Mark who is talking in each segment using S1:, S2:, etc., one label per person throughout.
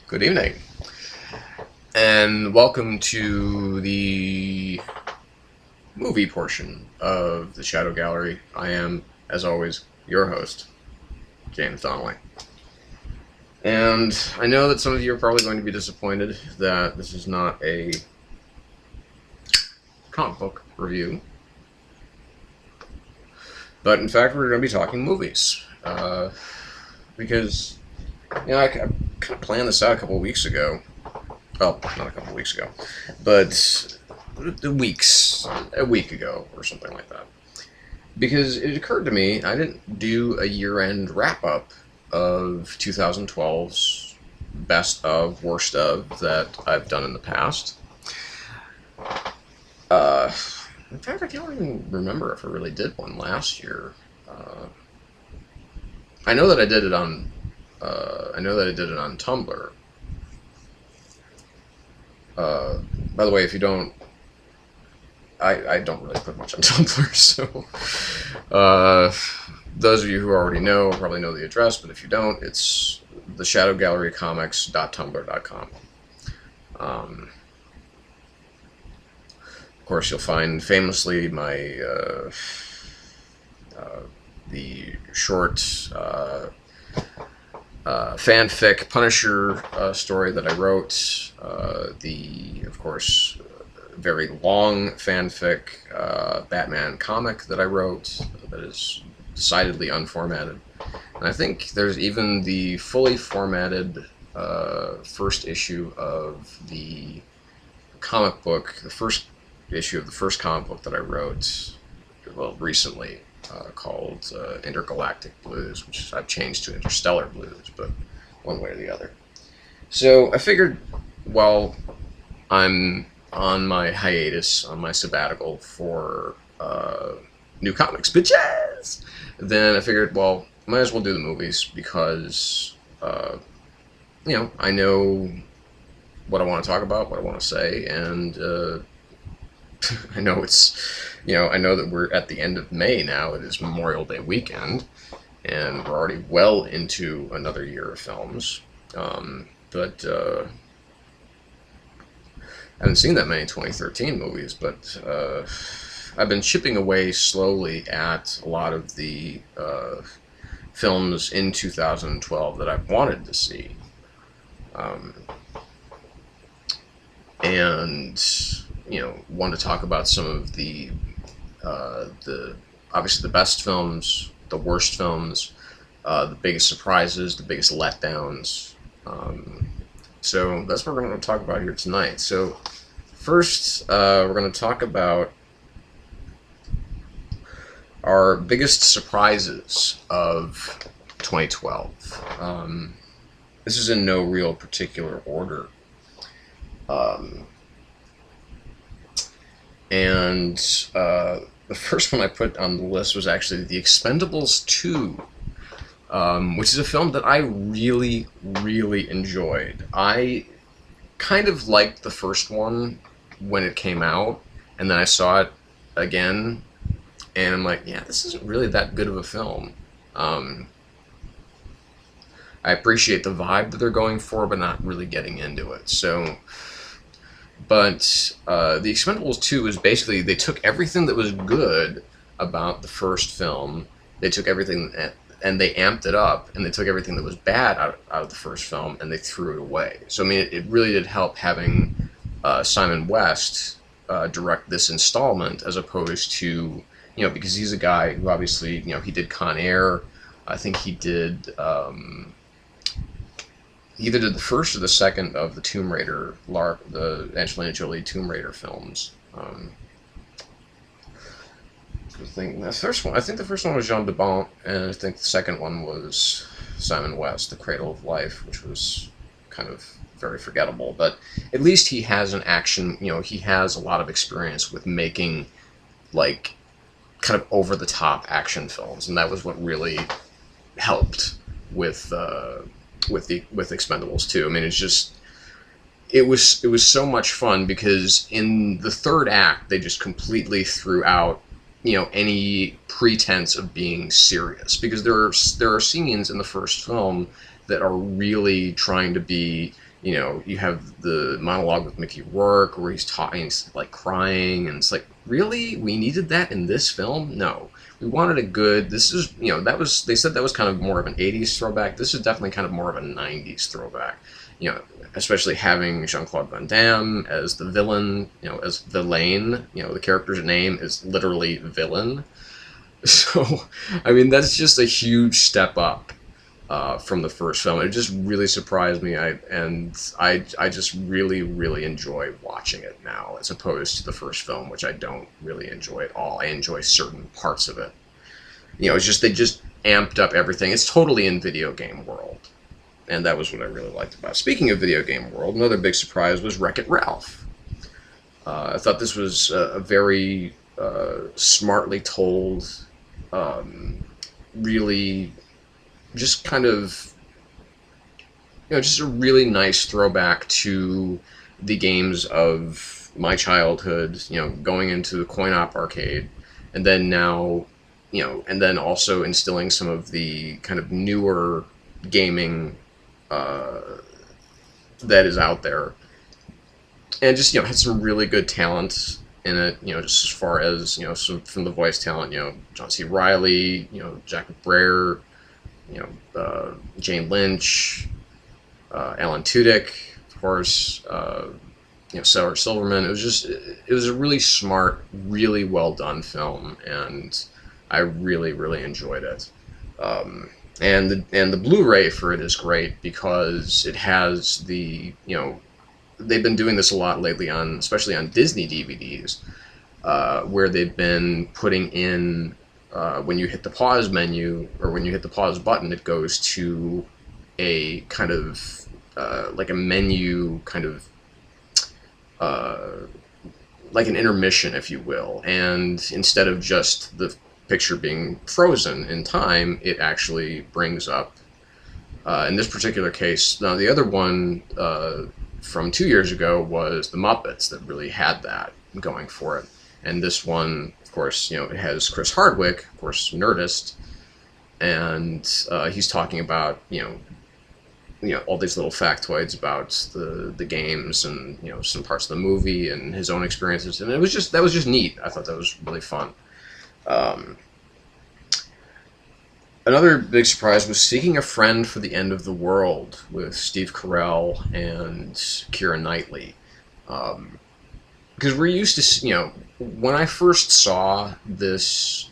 S1: Good evening, and welcome to the movie portion of the Shadow Gallery. I am, as always, your host, James Donnelly. And I know that some of you are probably going to be disappointed that this is not a comic book review, but in fact, we're going to be talking movies. Because, I kind of planned this out a couple of weeks ago. Well, not a couple of weeks ago, but a week ago or something like that. Because it occurred to me I didn't do a year-end wrap-up of 2012's best of, worst of that I've done in the past. In fact, I can't even remember if I really did one last year. I know that I did it on. Tumblr. By the way, if you don't, I don't really put much on Tumblr, so those of you who already know probably know the address, but if you don't, it's theshadowgallerycomics.tumblr.com. Of course, you'll find famously my the short fanfic Punisher story that I wrote, of course, very long fanfic Batman comic that I wrote that is decidedly unformatted. And I think there's even the fully formatted first issue of the comic book, the first issue of the first comic book that I wrote, well, recently, called Intergalactic Blues, which I've changed to Interstellar Blues, but one way or the other. So I figured, while I'm on my hiatus, on my sabbatical for new comics, bitches, then I figured, well, might as well do the movies because, I know what I want to talk about, what I want to say, and I know I know that we're at the end of May now. It is Memorial Day weekend, and we're already well into another year of films. But I haven't seen that many 2013 movies, but I've been chipping away slowly at a lot of the films in 2012 that I've wanted to see. And want to talk about some of the obviously the best films, the worst films, the biggest surprises, the biggest letdowns. So that's what we're going to talk about here tonight. So first, we're going to talk about our biggest surprises of 2012. This is in no real particular order. And the first one I put on the list was actually The Expendables 2, which is a film that I really, really enjoyed. I kind of liked the first one when it came out, and then I saw it again, and I'm like, yeah, this isn't really that good of a film. I appreciate the vibe that they're going for, but not really getting into it. But The Expendables 2 is basically, they took everything that was good about the first film, they took everything and they amped it up, and they took everything that was bad out of the first film and they threw it away. So, I mean, it really did help having Simon West direct this installment, as opposed to, because he's a guy who obviously, he did Con Air. I think he did... He either did the first or the second of the Tomb Raider, the Angelina Jolie Tomb Raider films. I think the first one was Jean de Bont, and I think the second one was Simon West, The Cradle of Life, which was kind of very forgettable. But at least he has an action, he has a lot of experience with making, like, kind of over-the-top action films, and that was what really helped with Expendables 2. I mean, it was so much fun, because in the third act they just completely threw out any pretense of being serious, because there are scenes in the first film that are really trying to be, you know, you have the monologue with Mickey Rourke where he's talking, he's like crying, and it's like, really? We needed that in this film? No. We wanted a good, this is, you know, that was, they said that was kind of more of an 80s throwback. This is definitely kind of more of a 90s throwback. You know, especially having Jean-Claude Van Damme as the villain, you know, as Villain. You know, the character's name is literally Villain. So, I mean, that's just a huge step up from the first film. It just really surprised me, I just really enjoy watching it now, as opposed to the first film, which I don't really enjoy at all. I enjoy certain parts of it. You know, it's just, they just amped up everything. It's totally in video game world. And that was what I really liked about it. Speaking of video game world, another big surprise was WreckIt Ralph. I thought this was a very smartly told, really just kind of, you know, just a really nice throwback to the games of my childhood, you know, going into the coin-op arcade, and then now, you know, and then also instilling some of the kind of newer gaming that is out there, and just, you know, had some really good talent in it, you know, just as far as, you know, some from the voice talent, you know, John C. Reilly, you know, Jack McBrayer, you know, Jane Lynch, Alan Tudyk, of course, you know, Sarah Silverman. It was a really smart, really well done film, and I really enjoyed it. And the Blu-ray for it is great because it has the, you know, they've been doing this a lot lately on, especially on Disney DVDs, where they've been putting in, when you hit the pause menu, or when you hit the pause button, it goes to a kind of, like a menu, kind of, like an intermission, if you will, and instead of just the picture being frozen in time, it actually brings up, in this particular case, now the other one from 2 years ago was the Muppets that really had that going for it, and this one, of course, you know, it has Chris Hardwick, of course, Nerdist, and he's talking about, you know, all these little factoids about the games, and, you know, some parts of the movie and his own experiences, and that was just neat. I thought that was really fun. Another big surprise was Seeking a Friend for the End of the World with Steve Carell and Keira Knightley. Because we're used to, you know, when I first saw this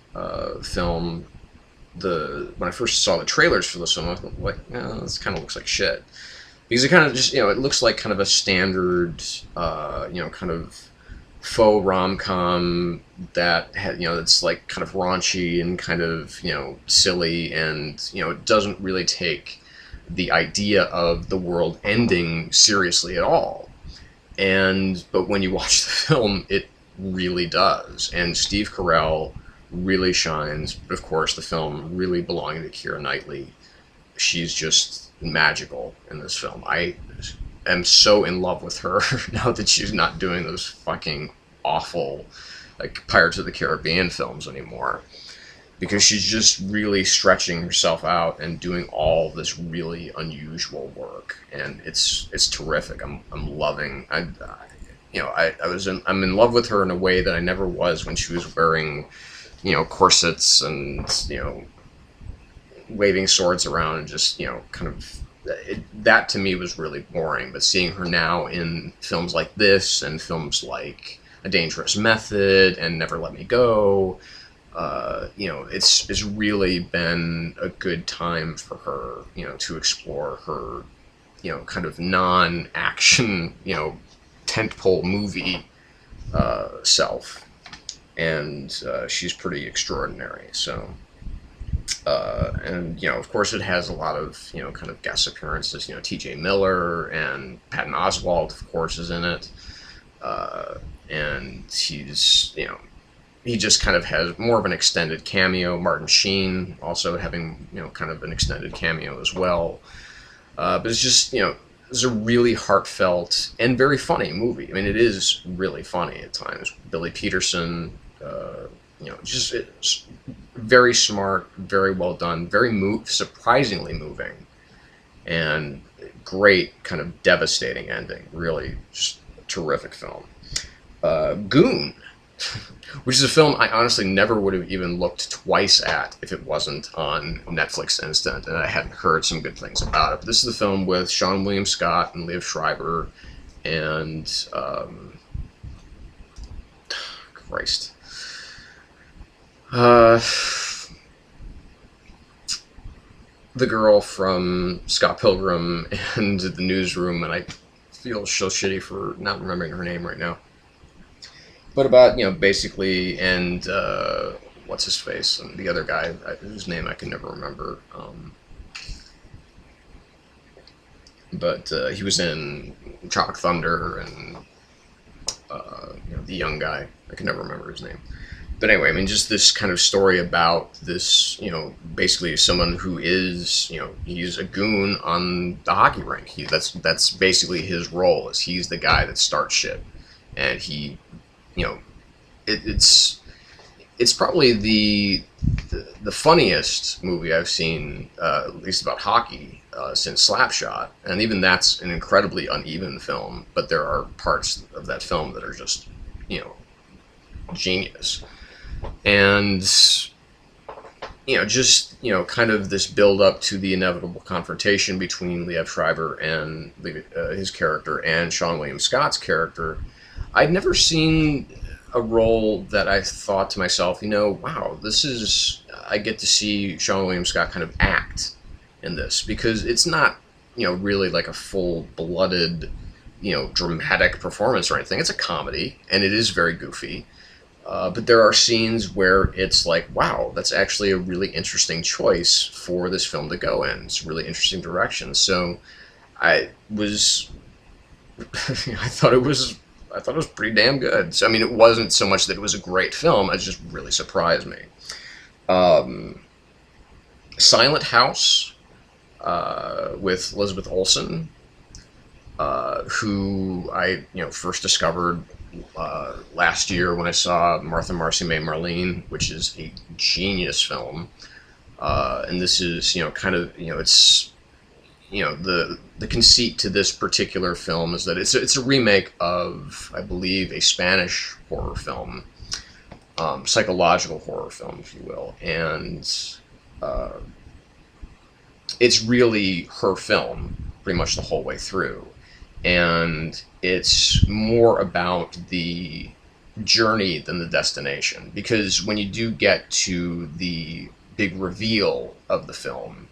S1: film, when I first saw the trailers for this film, I was like, oh, this kind of looks like shit. Because it kind of just, you know, it looks like kind of a standard, you know, kind of faux rom-com that had, you know, that's like kind of raunchy and kind of, you know, silly, and, you know, it doesn't really take the idea of the world ending seriously at all. But when you watch the film, it really does, and Steve Carell really shines. But of course, the film really belonging to Keira Knightley. She's just magical in this film. I am so in love with her now that she's not doing those fucking awful, like, Pirates of the Caribbean films anymore, because she's just really stretching herself out and doing all this really unusual work, and it's terrific. I'm loving. I'm in love with her in a way that I never was when she was wearing, you know, corsets and, you know, waving swords around, and just, you know, kind of. That to me was really boring, but seeing her now in films like this, and films like A Dangerous Method and Never Let Me Go, you know, it's really been a good time for her, you know, to explore her, you know, kind of non-action, you know, tentpole movie self, and she's pretty extraordinary. So. And, you know, of course, it has a lot of, you know, kind of guest appearances. You know, T.J. Miller and Patton Oswalt, of course, is in it. And he's, you know, he just kind of has more of an extended cameo. Martin Sheen also having, you know, kind of an extended cameo as well. But it's just, you know, it's a really heartfelt and very funny movie. I mean, it is really funny at times. Billy Peterson, you know, just it's very smart, very well done, very surprisingly moving, and great kind of devastating ending. Really, just terrific film. Goon, which is a film I honestly never would have even looked twice at if it wasn't on Netflix Instant, and I hadn't heard some good things about it. But this is the film with Sean William Scott and Liev Schreiber, and Christ, the girl from Scott Pilgrim and The Newsroom, and I feel so shitty for not remembering her name right now. But about, basically, and what's his face, and the other guy whose name I can never remember. But he was in Tropic Thunder, and the young guy, I can never remember his name. But anyway, I mean, just this kind of story about this, basically someone who is, he's a goon on the hockey rink. That's basically his role, is he's the guy that starts shit, and he, it's probably the funniest movie I've seen, at least about hockey, since Slapshot, and even that's an incredibly uneven film. But there are parts of that film that are just, genius. And kind of this build up to the inevitable confrontation between Liev Schreiber and his character and Sean William Scott's character. I'd never seen a role that I thought to myself, wow, I get to see Sean William Scott kind of act in this, because it's not, really like a full-blooded, dramatic performance or anything. It's a comedy, and it is very goofy. But there are scenes where it's like, wow, that's actually a really interesting choice for this film to go in. It's a really interesting direction. So I thought it was pretty damn good. So, I mean, it wasn't so much that it was a great film, it just really surprised me. Silent House, with Elizabeth Olsen, who I, first discovered last year when I saw Martha Marcy May Marlene, which is a genius film. And this is, it's, the conceit to this particular film is that it's a remake of, I believe, a Spanish horror film, psychological horror film, if you will. And it's really her film pretty much the whole way through. And it's more about the journey than the destination, because when you do get to the big reveal of the film,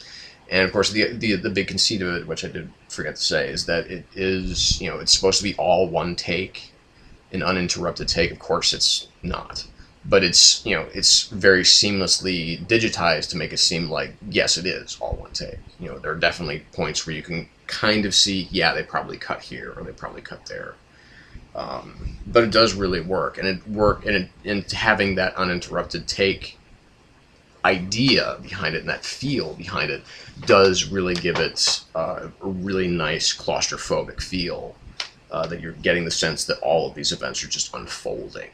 S1: and of course the big conceit of it, which I did forget to say, is that it is, it's supposed to be all one take, an uninterrupted take. Of course it's not, but it's, it's very seamlessly digitized to make it seem like, yes, it is all one take. There are definitely points where you can kind of see, yeah, they probably cut here or they probably cut there. But it does really work, and having that uninterrupted take idea behind it and that feel behind it does really give it a really nice claustrophobic feel, that you're getting the sense that all of these events are just unfolding,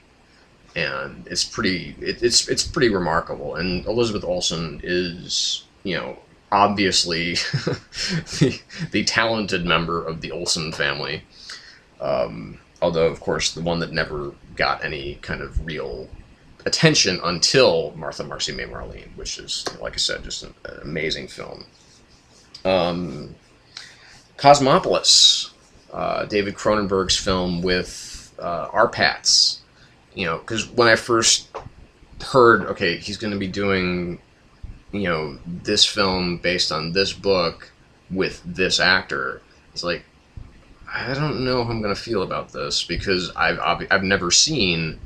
S1: and it's pretty remarkable. And Elizabeth Olsen is, obviously the talented member of the Olsen family, although of course the one that never got any kind of real attention until Martha Marcy May Marlene, which is, like I said, just an amazing film. Cosmopolis, David Cronenberg's film with Arpats. Because when I first heard, okay, he's going to be doing, this film based on this book with this actor, it's like, I don't know how I'm going to feel about this, because I've never seen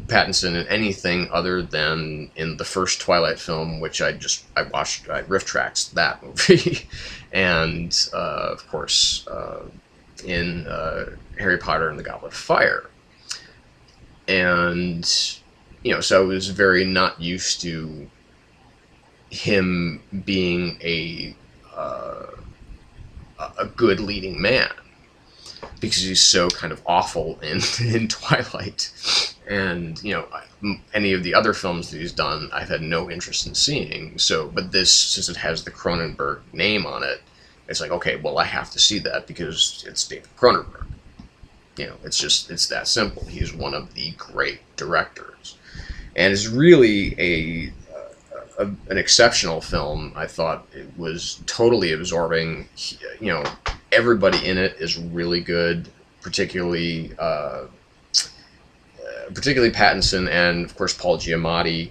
S1: Pattinson in anything other than in the first Twilight film, which I watched, I riff tracked that movie, and of course in Harry Potter and the Goblet of Fire. And so I was very not used to him being a good leading man, because he's so kind of awful in Twilight. And, any of the other films that he's done, I've had no interest in seeing. So, but this, since it has the Cronenberg name on it, It's like, okay, well, I have to see that because it's David Cronenberg. You know, it's that simple. He's one of the great directors, and it's really an exceptional film. I thought it was totally absorbing. You know, everybody in it is really good, particularly Pattinson and of course Paul Giamatti.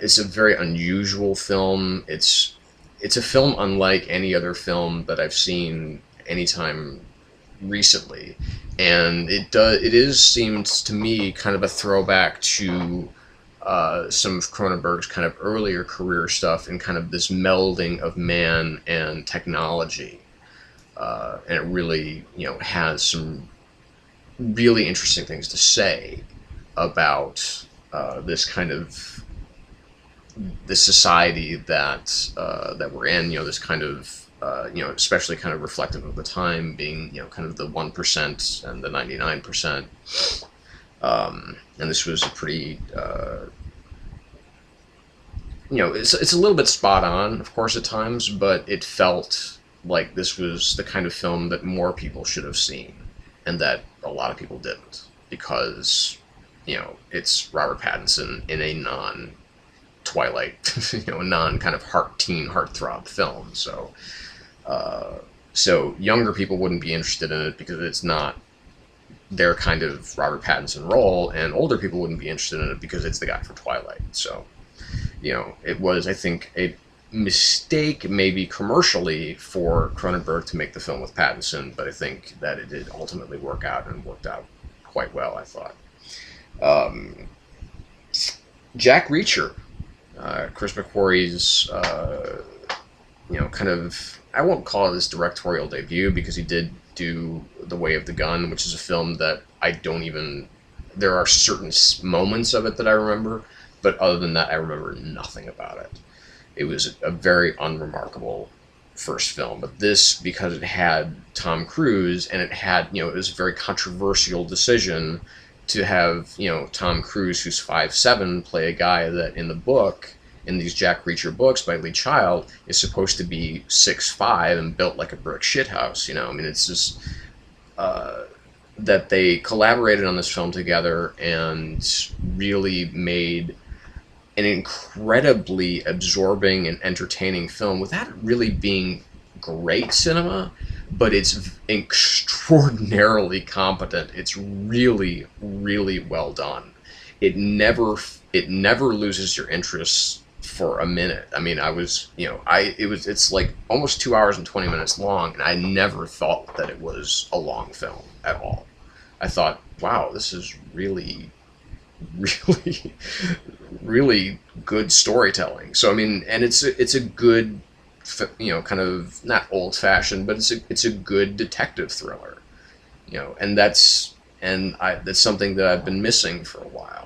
S1: It's a very unusual film. It's a film unlike any other film that I've seen anytime recently, and it seems to me kind of a throwback to some of Cronenberg's kind of earlier career stuff, and kind of this melding of man and technology, and it really, you know, has some really interesting things to say about this kind of this society that we're in. You know, this kind of you know, especially kind of reflective of the time, being, you know, kind of the 1% and the 99%. And this was a pretty, you know, it's a little bit spot on, of course, at times, but it felt like this was the kind of film that more people should have seen, and that a lot of people didn't, because, you know, it's Robert Pattinson in a non-Twilight, you know, non kind of teen heartthrob film. So younger people wouldn't be interested in it because it's not their kind of Robert Pattinson role, and older people wouldn't be interested in it because it's the guy from Twilight. So, you know, it was, I think, a mistake maybe commercially for Cronenberg to make the film with Pattinson, but I think that it did ultimately work out, and worked out quite well, I thought. Jack Reacher, Chris McQuarrie's, you know, kind of, I won't call it his directorial debut, because he did do The Way of the Gun, which is a film that I don't even, there are certain moments of it that I remember, but other than that, I remember nothing about it. It was a very unremarkable first film, but this, because it had Tom Cruise, and it had, you know, it was a very controversial decision to have, you know, Tom Cruise, who's 5'7", play a guy that in the book, in these Jack Reacher books by Lee Child, is supposed to be 6'5" and built like a brick shithouse. You know, I mean, it's just that they collaborated on this film together and really made an incredibly absorbing and entertaining film without it really being great cinema, but it's extraordinarily competent. It's really, really well done. It never loses your interest for a minute. I mean, I was, you know, it's like almost 2 hours and 20 minutes long, and I never thought that it was a long film at all. I thought, wow, this is really, really, really good storytelling. So I mean, and it's a good, you know, kind of not old-fashioned, but it's a good detective thriller, you know, and that's something that I've been missing for a while.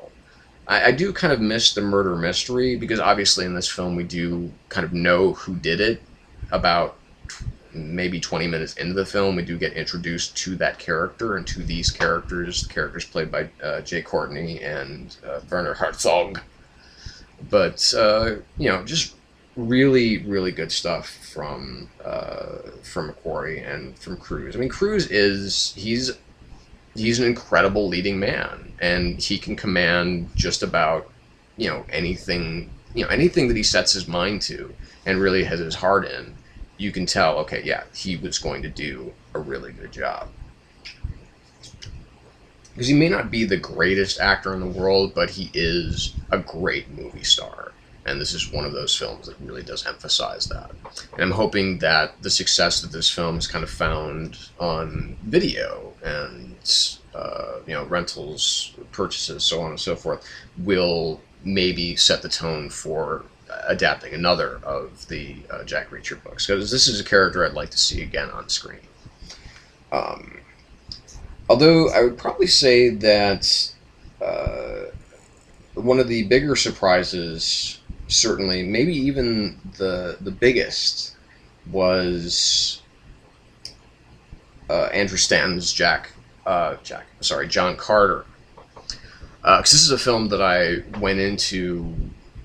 S1: I do kind of miss the murder mystery, because obviously in this film we do kind of know who did it. About maybe 20 minutes into the film, we do get introduced to that character and to these characters, the characters played by Jay Courtney and Werner Herzog. But you know, just really, really good stuff from McQuarrie and from Cruise. I mean, Cruise he's an incredible leading man, and he can command just about, you know, anything that he sets his mind to and really has his heart in. You can tell, okay, yeah, he was going to do a really good job. Because he may not be the greatest actor in the world, but he is a great movie star. And this is one of those films that really does emphasize that. And I'm hoping that the success that this film has kind of found on video and you know, rentals, purchases, so on and so forth, will maybe set the tone for adapting another of the Jack Reacher books, because this is a character I'd like to see again on screen. Although I would probably say that one of the bigger surprises, certainly, maybe even the biggest, was Andrew Stanton's John Carter. Because this is a film that I went into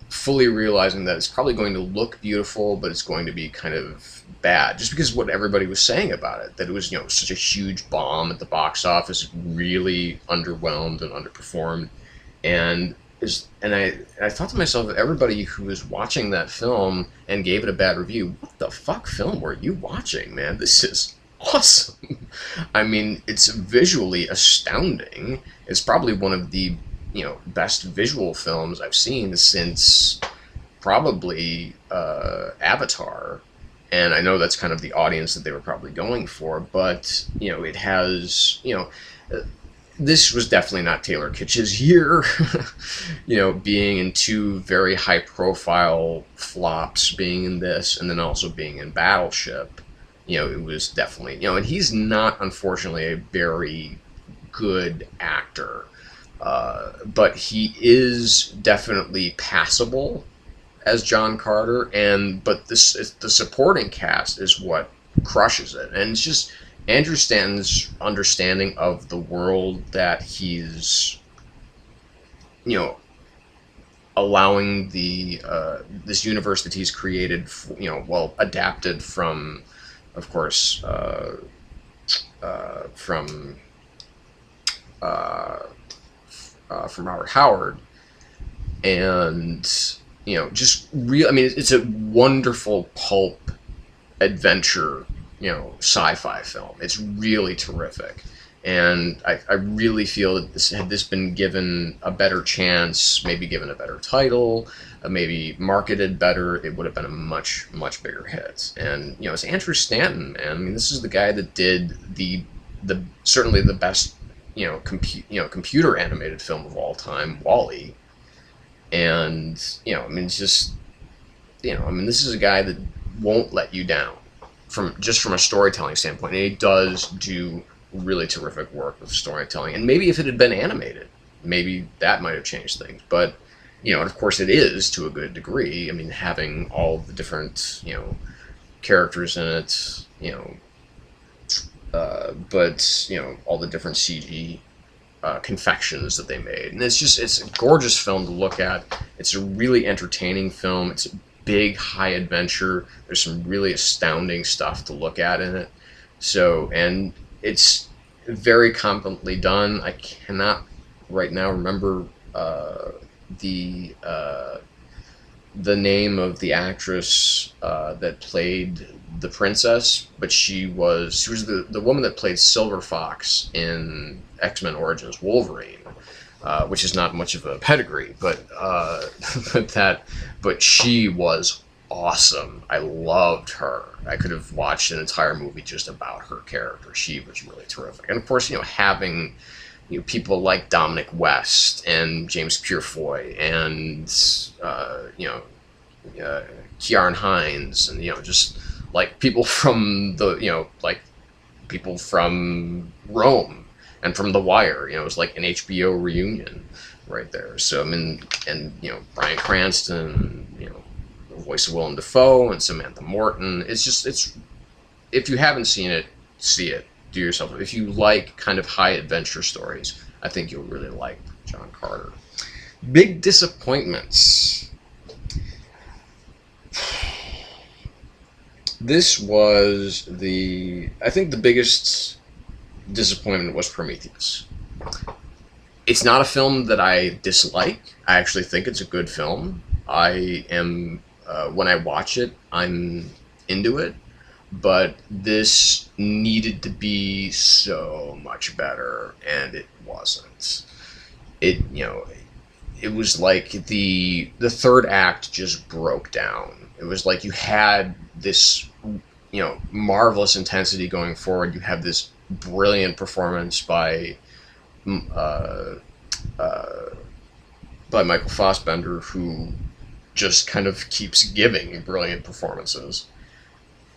S1: fully realizing that it's probably going to look beautiful, but it's going to be kind of bad, just because of what everybody was saying about it, that it was, such a huge bomb at the box office, really underwhelmed and underperformed. And I thought to myself, everybody who was watching that film and gave it a bad review, what the fuck film were you watching, man? This is awesome. I mean, it's visually astounding. It's probably one of the, best visual films I've seen since probably Avatar. And I know that's kind of the audience that they were probably going for, but, it has, this was definitely not Taylor Kitsch's year, being in two very high-profile flops, being in this, and then also being in Battleship. It was definitely, and he's not, unfortunately, a very good actor, but he is definitely passable as John Carter, but the supporting cast is what crushes it, and it's just Andrew Stanton's understanding of the world that he's, allowing the this universe that he's created, adapted from, of course, from Robert Howard, and just real. I mean, it's a wonderful pulp adventure, sci-fi film. It's really terrific, and I really feel that had this been given a better chance, maybe given a better title, maybe marketed better, it would have been a much bigger hit. And it's Andrew Stanton, man. I mean, this is the guy that did the certainly the best computer animated film of all time, WALL-E. And I mean, it's just this is a guy that won't let you down from a storytelling standpoint, and he does do really terrific work with storytelling. And maybe if it had been animated, maybe that might have changed things. But and of course it is to a good degree. I mean, having all the different characters in it, but all the different CG confections that they made, and it's a gorgeous film to look at. It's a really entertaining film. It's a big, high adventure. There's some really astounding stuff to look at in it. So, and it's very competently done. I cannot right now remember the name of the actress that played the princess, but she was the woman that played Silver Fox in X-Men Origins Wolverine, which is not much of a pedigree, but but she was awesome. I loved her. I could have watched an entire movie just about her character. She was really terrific. And of course, having people like Dominic West and James Purefoy and Kieran Hines, and just like people from people from Rome and from The Wire. It was like an HBO reunion right there. So I mean, and Bryan Cranston, the voice of Willem Dafoe, and Samantha Morton. It's if you haven't seen it, see it. Do yourself. If you like kind of high adventure stories, I think you'll really like John Carter. Big disappointments. This was I think the biggest disappointment was Prometheus. It's not a film that I dislike. I actually think it's a good film. I am, when I watch it, I'm into it. But this needed to be so much better, and it wasn't. It was like the third act just broke down. It was like you had this, marvelous intensity going forward. You have this brilliant performance by Michael Fassbender, who just kind of keeps giving brilliant performances.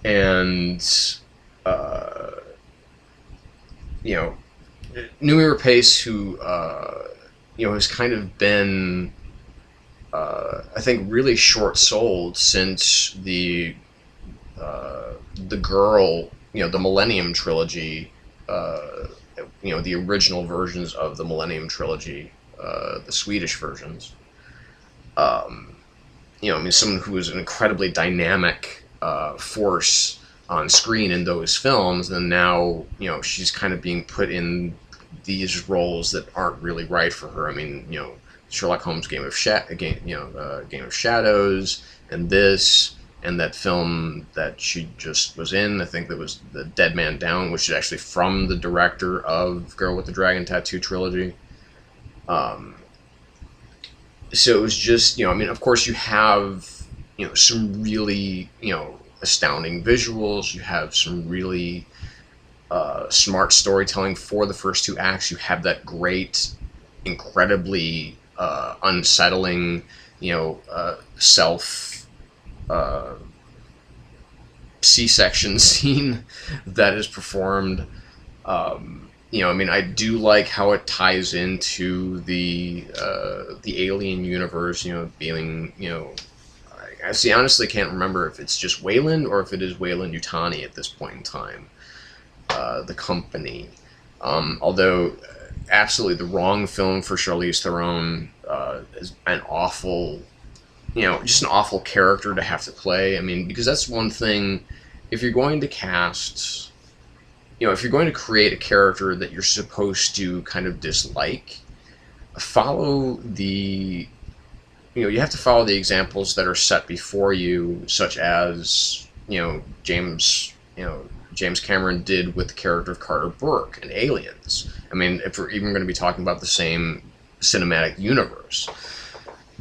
S1: And Noomi Rapace, who has kind of been I think really short-souled since the Girl, the Millennium Trilogy, the original versions of the Millennium Trilogy, the Swedish versions. Someone who was an incredibly dynamic force on screen in those films, and now, you know, she's kind of being put in these roles that aren't really right for her. I mean, you know, Sherlock Holmes Game of Game of Shadows, and this, and that film that she just was in, I think that was The Dead Man Down, which is actually from the director of Girl with the Dragon Tattoo trilogy. So it was just, you know, I mean, of course you have, you know, some really, you know, astounding visuals. You have some really smart storytelling for the first two acts. You have that great, incredibly unsettling, you know, self C-section scene that is performed. You know, I mean, I do like how it ties into the alien universe. You know, being, you know, I see. Honestly, can't remember if it's just Wayland or if it is Weyland-Yutani at this point in time. The company, although absolutely the wrong film for Charlize Theron, is an awful, you know, just an awful character to have to play. I mean, because that's one thing. If you're going to cast, you know, if you're going to create a character that you're supposed to kind of dislike, follow the, you know, you have to follow the examples that are set before you, such as, you know, James Cameron did with the character of Carter Burke in Aliens. I mean, if we're even going to be talking about the same cinematic universe,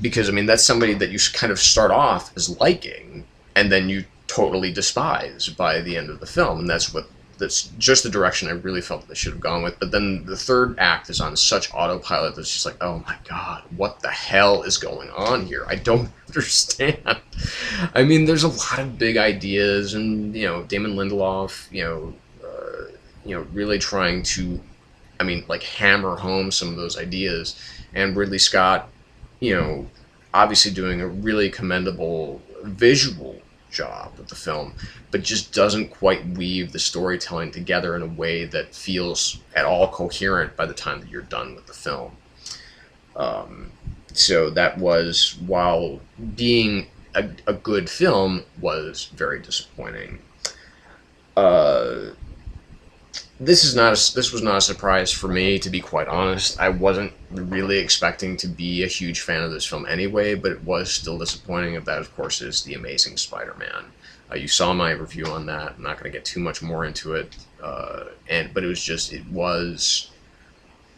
S1: because I mean, that's somebody that you kind of start off as liking, and then you totally despise by the end of the film, and that's just the direction I really felt that they should have gone with. But then the third act is on such autopilot that it's just like, oh my god, what the hell is going on here? I don't understand. I mean, there's a lot of big ideas, and, you know, Damon Lindelof, you know, really trying to, I mean, like, hammer home some of those ideas, and Ridley Scott, you know, obviously doing a really commendable visual job with the film, but just doesn't quite weave the storytelling together in a way that feels at all coherent by the time that you're done with the film. So that was, while being a good film, was very disappointing. This was not a surprise for me, to be quite honest. I wasn't really expecting to be a huge fan of this film anyway, but it was still disappointing. That, of course, is The Amazing Spider-Man. You saw my review on that. I'm not going to get too much more into it, but it was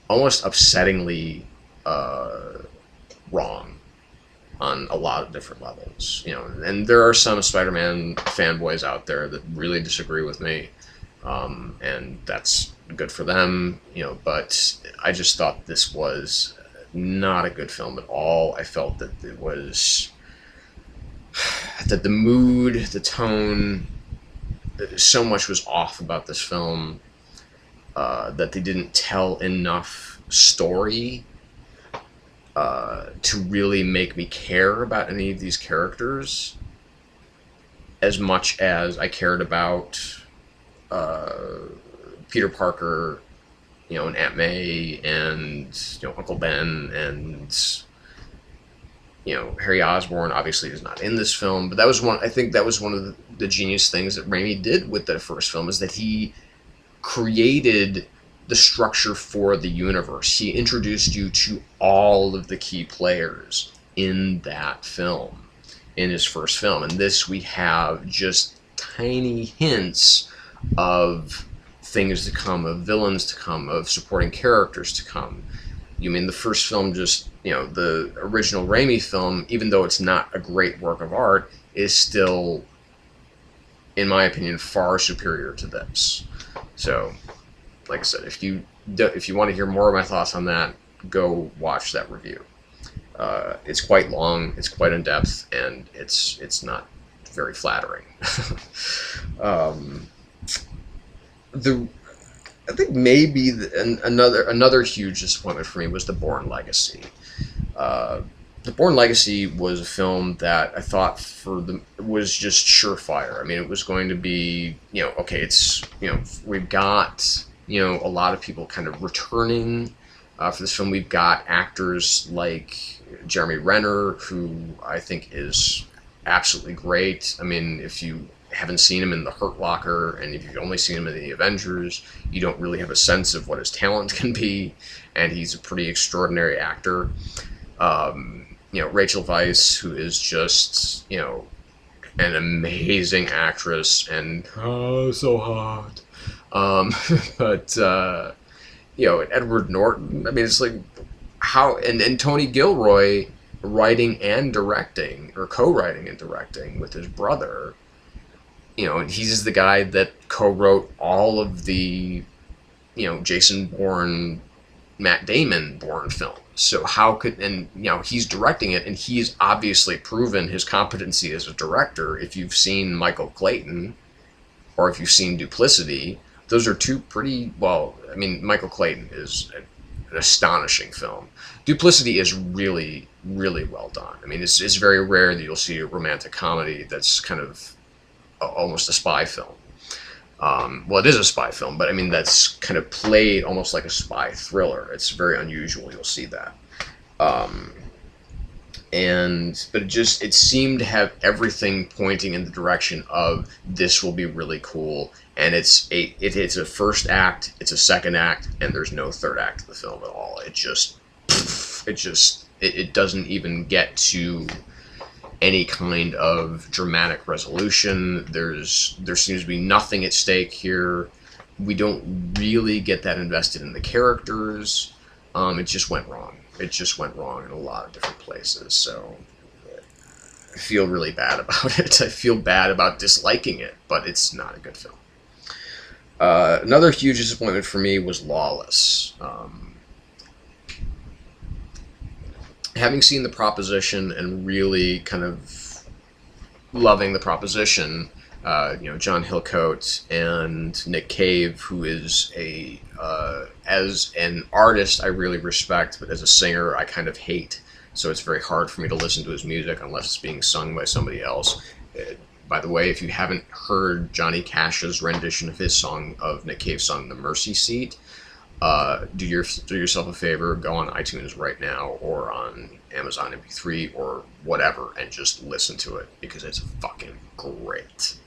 S1: almost upsettingly wrong on a lot of different levels. You know, and there are some Spider-Man fanboys out there that really disagree with me. And that's good for them, you know, but I just thought this was not a good film at all. I felt that it was, that the mood, the tone, so much was off about this film, that they didn't tell enough story to really make me care about any of these characters as much as I cared about Peter Parker, you know, and Aunt May, and, you know, Uncle Ben, and, you know, Harry Osborn obviously is not in this film, but I think that was one of the genius things that Raimi did with the first film, is that he created the structure for the universe. He introduced you to all of the key players in that film, in his first film. And this, we have just tiny hints of things to come, of villains to come, of supporting characters to come. You mean the first film, just, you know, the original Raimi film, even though it's not a great work of art, is still, in my opinion, far superior to this. So, like I said, if you want to hear more of my thoughts on that, go watch that review. It's quite long, it's quite in depth, and it's not very flattering. I think maybe another huge disappointment for me was the Bourne Legacy. The Bourne Legacy was a film that I thought was just surefire. I mean, it was going to be, you know, okay, it's, you know, we've got, you know, a lot of people kind of returning for this film. We've got actors like Jeremy Renner, who I think is absolutely great. I mean, if you haven't seen him in the Hurt Locker, and if you've only seen him in the Avengers, you don't really have a sense of what his talent can be, and he's a pretty extraordinary actor. Rachel Weisz, who is just, an amazing actress, and so hot. But Edward Norton, I mean, it's like, how, and Tony Gilroy writing and directing, or co-writing and directing with his brother. And he's the guy that co-wrote all of the, Jason Bourne, Matt Damon Bourne films. So how could, and he's directing it, and he's obviously proven his competency as a director. If you've seen Michael Clayton, or if you've seen Duplicity, those are two pretty, well, I mean, Michael Clayton is an astonishing film. Duplicity is really, really well done. I mean, it's very rare that you'll see a romantic comedy that's kind of almost a spy film. Well, it is a spy film, but I mean, that's kind of played almost like a spy thriller. It's very unusual. You'll see that. But it seemed to have everything pointing in the direction of this will be really cool. And it's a first act, it's a second act, and there's no third act of the film at all. It doesn't even get to any kind of dramatic resolution. There seems to be nothing at stake here. We don't really get that invested in the characters. It just went wrong. It just went wrong in a lot of different places. So I feel really bad about it. I feel bad about disliking it, but it's not a good film. Another huge disappointment for me was Lawless. Having seen The Proposition and really kind of loving The Proposition, John Hillcoat and Nick Cave, who is as an artist I really respect, but as a singer I kind of hate. So it's very hard for me to listen to his music unless it's being sung by somebody else. By the way, if you haven't heard Johnny Cash's rendition of his song, of Nick Cave's song, The Mercy Seat, do yourself a favor, go on iTunes right now, or on Amazon MP3, or whatever, and just listen to it, because it's fucking great.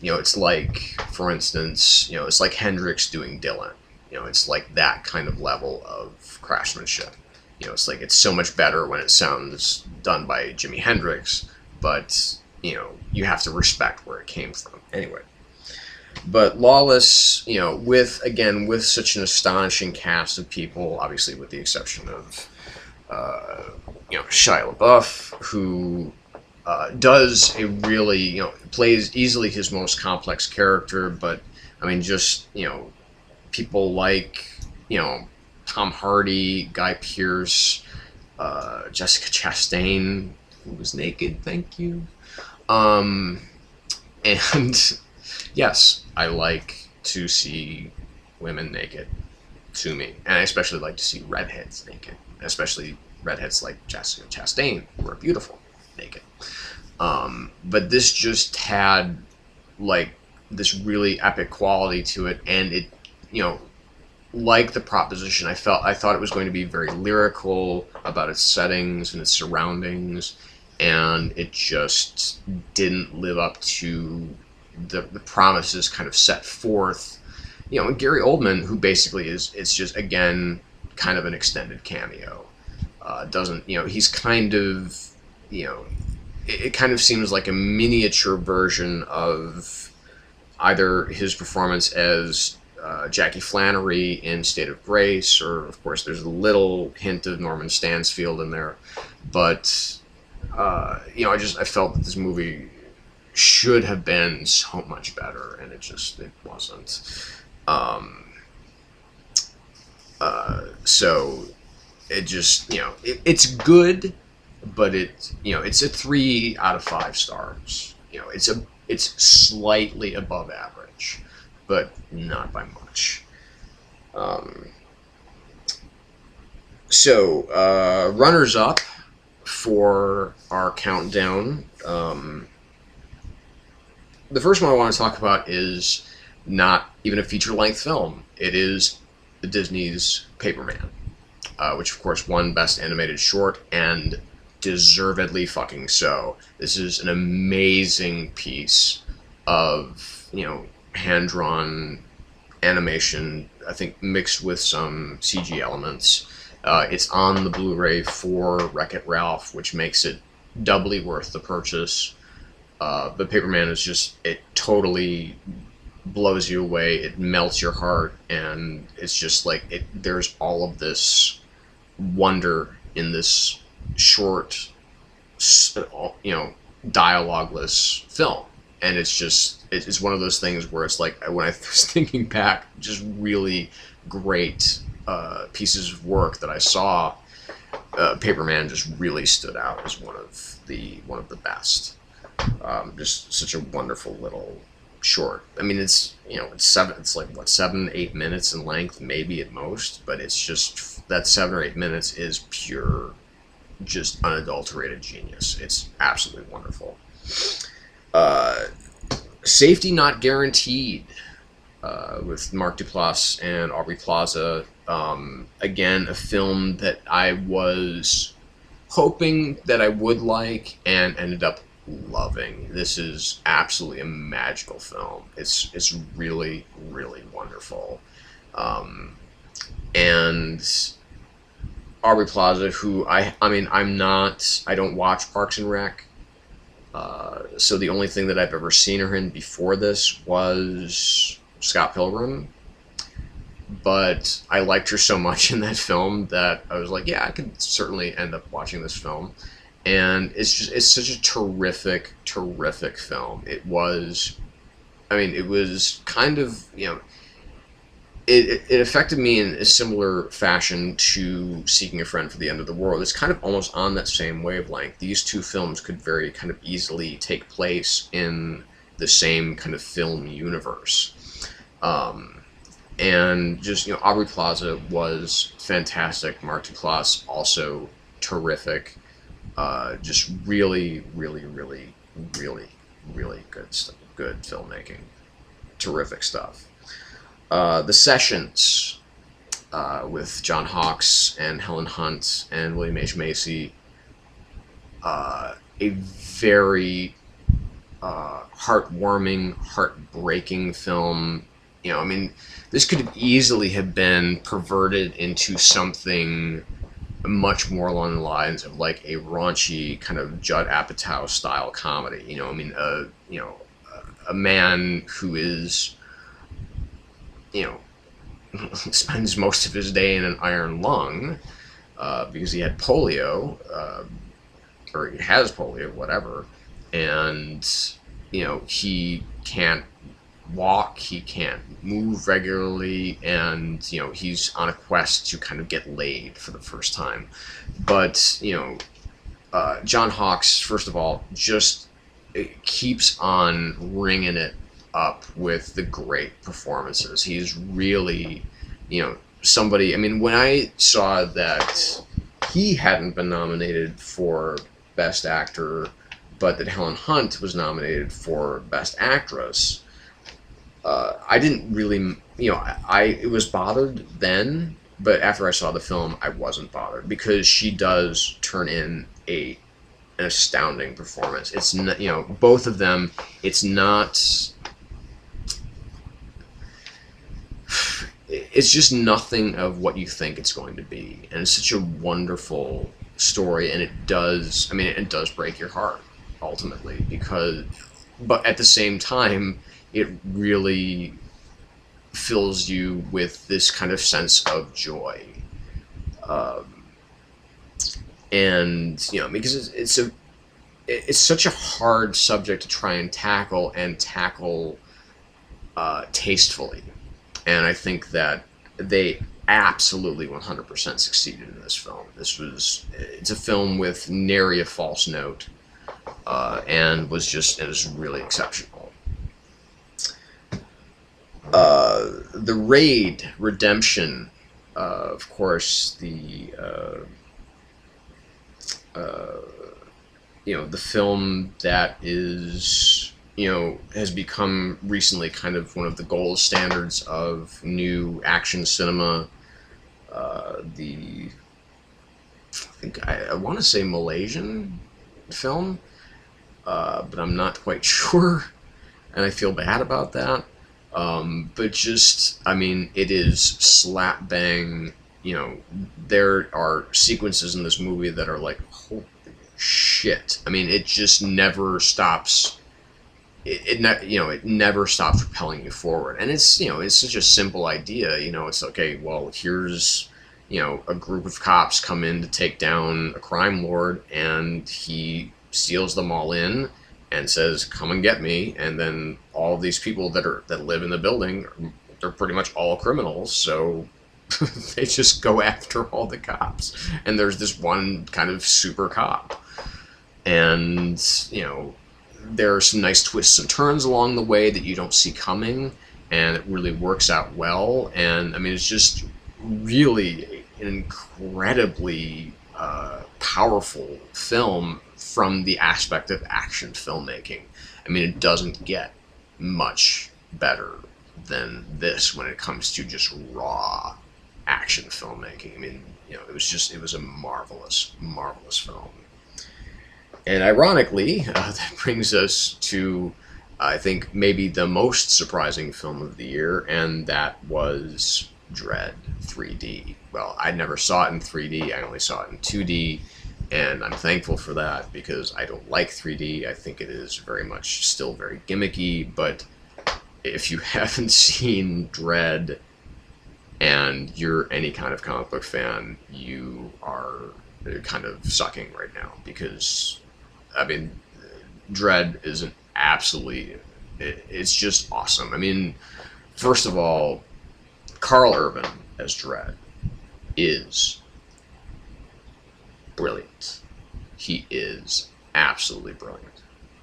S1: It's like, for instance, it's like Hendrix doing Dylan. It's like that kind of level of craftsmanship. It's like, it's so much better when it sounds done by Jimi Hendrix, but, you have to respect where it came from. Anyway. But Lawless, with such an astonishing cast of people, obviously with the exception of, Shia LaBeouf, who does a really, plays easily his most complex character, but, I mean, just, people like, Tom Hardy, Guy Pearce, Jessica Chastain, who was naked, thank you. And yes, I like to see women naked, to me. And I especially like to see redheads naked. Especially redheads like Jessica Chastain, who are beautiful naked. But this just had, like, this really epic quality to it. And it, like The Proposition, I thought it was going to be very lyrical about its settings and its surroundings. And it just didn't live up to the promises kind of set forth, and Gary Oldman, who basically it's just, again, kind of an extended cameo, doesn't, he's kind of, it kind of seems like a miniature version of either his performance as Jackie Flannery in State of Grace, or, of course, there's a little hint of Norman Stansfield in there, but, I felt that this movie should have been so much better, and it wasn't. So it just, it's good, but it's a 3 out of 5 stars. It's slightly above average, but not by much. Runners up for our countdown. The first one I want to talk about is not even a feature-length film. It is Disney's Paperman, which, of course, won Best Animated Short and deservedly fucking so. This is an amazing piece of, you know, hand-drawn animation, I think mixed with some CG elements. It's on the Blu-ray for WreckIt Ralph, which makes it doubly worth the purchase. But Paperman is just, it totally blows you away, it melts your heart, and it's just like, there's all of this wonder in this short, you know, dialogueless film. And it's just, it's one of those things where it's like, when I was thinking back, just really great pieces of work that I saw, Paperman just really stood out as one of the best. Just such a wonderful little short. I mean, it's, you know, it's like what, 7-8 minutes in length, maybe at most, but it's just, that 7 or 8 minutes is pure, just unadulterated genius. It's absolutely wonderful. Safety Not Guaranteed, with Mark Duplass and Aubrey Plaza. Again, a film that I was hoping that I would like and ended up loving. This is absolutely a magical film. It's really, really wonderful. And Aubrey Plaza, who I don't watch Parks and Rec. So the only thing that I've ever seen her in before this was Scott Pilgrim. But I liked her so much in that film that I was like, yeah, I could certainly end up watching this film. And it's such a terrific, terrific film. It was kind of, you know, it affected me in a similar fashion to Seeking a Friend for the End of the World. It's kind of almost on that same wavelength. These two films could very kind of easily take place in the same kind of film universe. And just, you know, Aubrey Plaza was fantastic. Mark Duplass, also terrific. Just really, really, really, really, really good filmmaking. Terrific stuff. The Sessions, with John Hawkes and Helen Hunt and William H. Macy. A very heartwarming, heartbreaking film. You know, I mean, this could have easily have been perverted into something much more along the lines of like a raunchy kind of Judd Apatow style comedy. You know, I mean, a man who is, you know, spends most of his day in an iron lung because he had polio, or he has polio, whatever, and, you know, he can't walk, he can't move regularly, and, you know, he's on a quest to kind of get laid for the first time. But, you know, John Hawkes, first of all, just keeps on ringing it up with the great performances. He's really, you know, somebody, I mean, when I saw that he hadn't been nominated for Best Actor, but that Helen Hunt was nominated for Best Actress, I didn't really, you know, I was bothered then, but after I saw the film, I wasn't bothered, because she does turn in an astounding performance. It's not, you know, both of them, it's just nothing of what you think it's going to be, and it's such a wonderful story, and it does break your heart ultimately, but at the same time, it really fills you with this kind of sense of joy, and, you know, because it's such a hard subject to try and tackle tastefully. And I think that they absolutely 100% succeeded in this film. It's a film with nary a false note, and it was really exceptional. The Raid, Redemption, of course, you know, the film that is, you know, has become recently kind of one of the gold standards of new action cinema. think I want to say Malaysian film, but I'm not quite sure, and I feel bad about that. But just, I mean, it is slap bang. You know, there are sequences in this movie that are like, holy shit. I mean, it just never stops. It never stops propelling you forward, and it's such a simple idea. It's okay. Well, here's a group of cops come in to take down a crime lord, and he seals them all in and says, "Come and get me." And then all of these people that live in the building, they're pretty much all criminals, so they just go after all the cops. And there's this one kind of super cop, and there are some nice twists and turns along the way that you don't see coming, and it really works out well. And I mean, it's just really an incredibly powerful film from the aspect of action filmmaking. I mean, it doesn't get much better than this when it comes to just raw action filmmaking. I mean, it was a marvelous, marvelous film. And ironically, that brings us to, I think, maybe the most surprising film of the year, and that was Dredd 3D. Well, I never saw it in 3D, I only saw it in 2D, and I'm thankful for that because I don't like 3D. I think it is very much still very gimmicky, but if you haven't seen Dredd and you're any kind of comic book fan, you are kind of sucking right now because, I mean, Dredd is it's just awesome. I mean, first of all, Carl Urban as Dredd is brilliant. He is absolutely brilliant.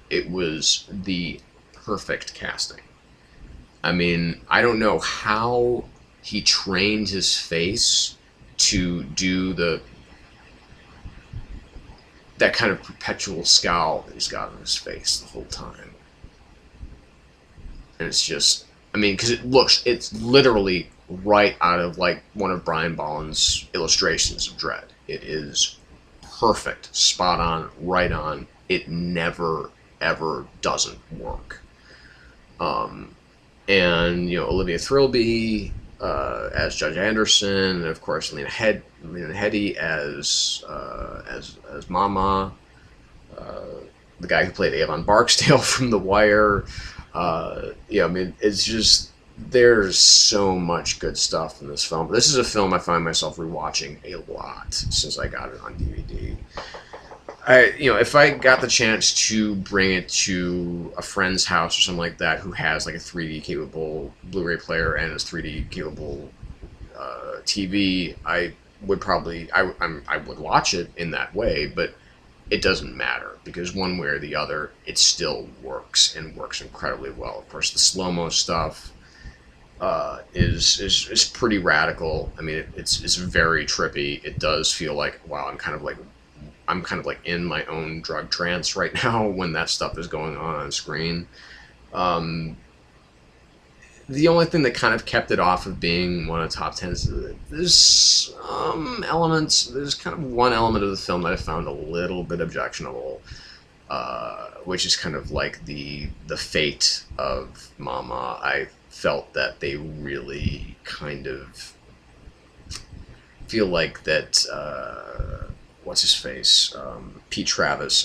S1: It was the perfect casting. I mean, I don't know how he trained his face to do that kind of perpetual scowl that he's got on his face the whole time. And it's just, I mean, because it's literally right out of like one of Brian Bolland's illustrations of Dredd. It is perfect, spot on, right on. It never, ever doesn't work. And, Olivia Thirlby as Judge Anderson, and of course Lena Headey as Mama, the guy who played Avon Barksdale from The Wire. I mean, it's just, there's so much good stuff in this film. This is a film I find myself rewatching a lot since I got it on DVD. If I got the chance to bring it to a friend's house or something like that who has like a 3D capable Blu-ray player and a 3D capable TV, I would probably I would watch it in that way, but it doesn't matter because one way or the other, it still works and works incredibly well. Of course, the slow-mo stuff is pretty radical. I mean, it's very trippy. It does feel like, wow, I'm kind of like in my own drug trance right now when that stuff is going on screen. The only thing that kind of kept it off of being one of the top 10 is there's some elements. There's kind of one element of the film that I found a little bit objectionable, which is kind of like the fate of Mama. I felt that they really kind of feel like that. What's his face? Pete Travis,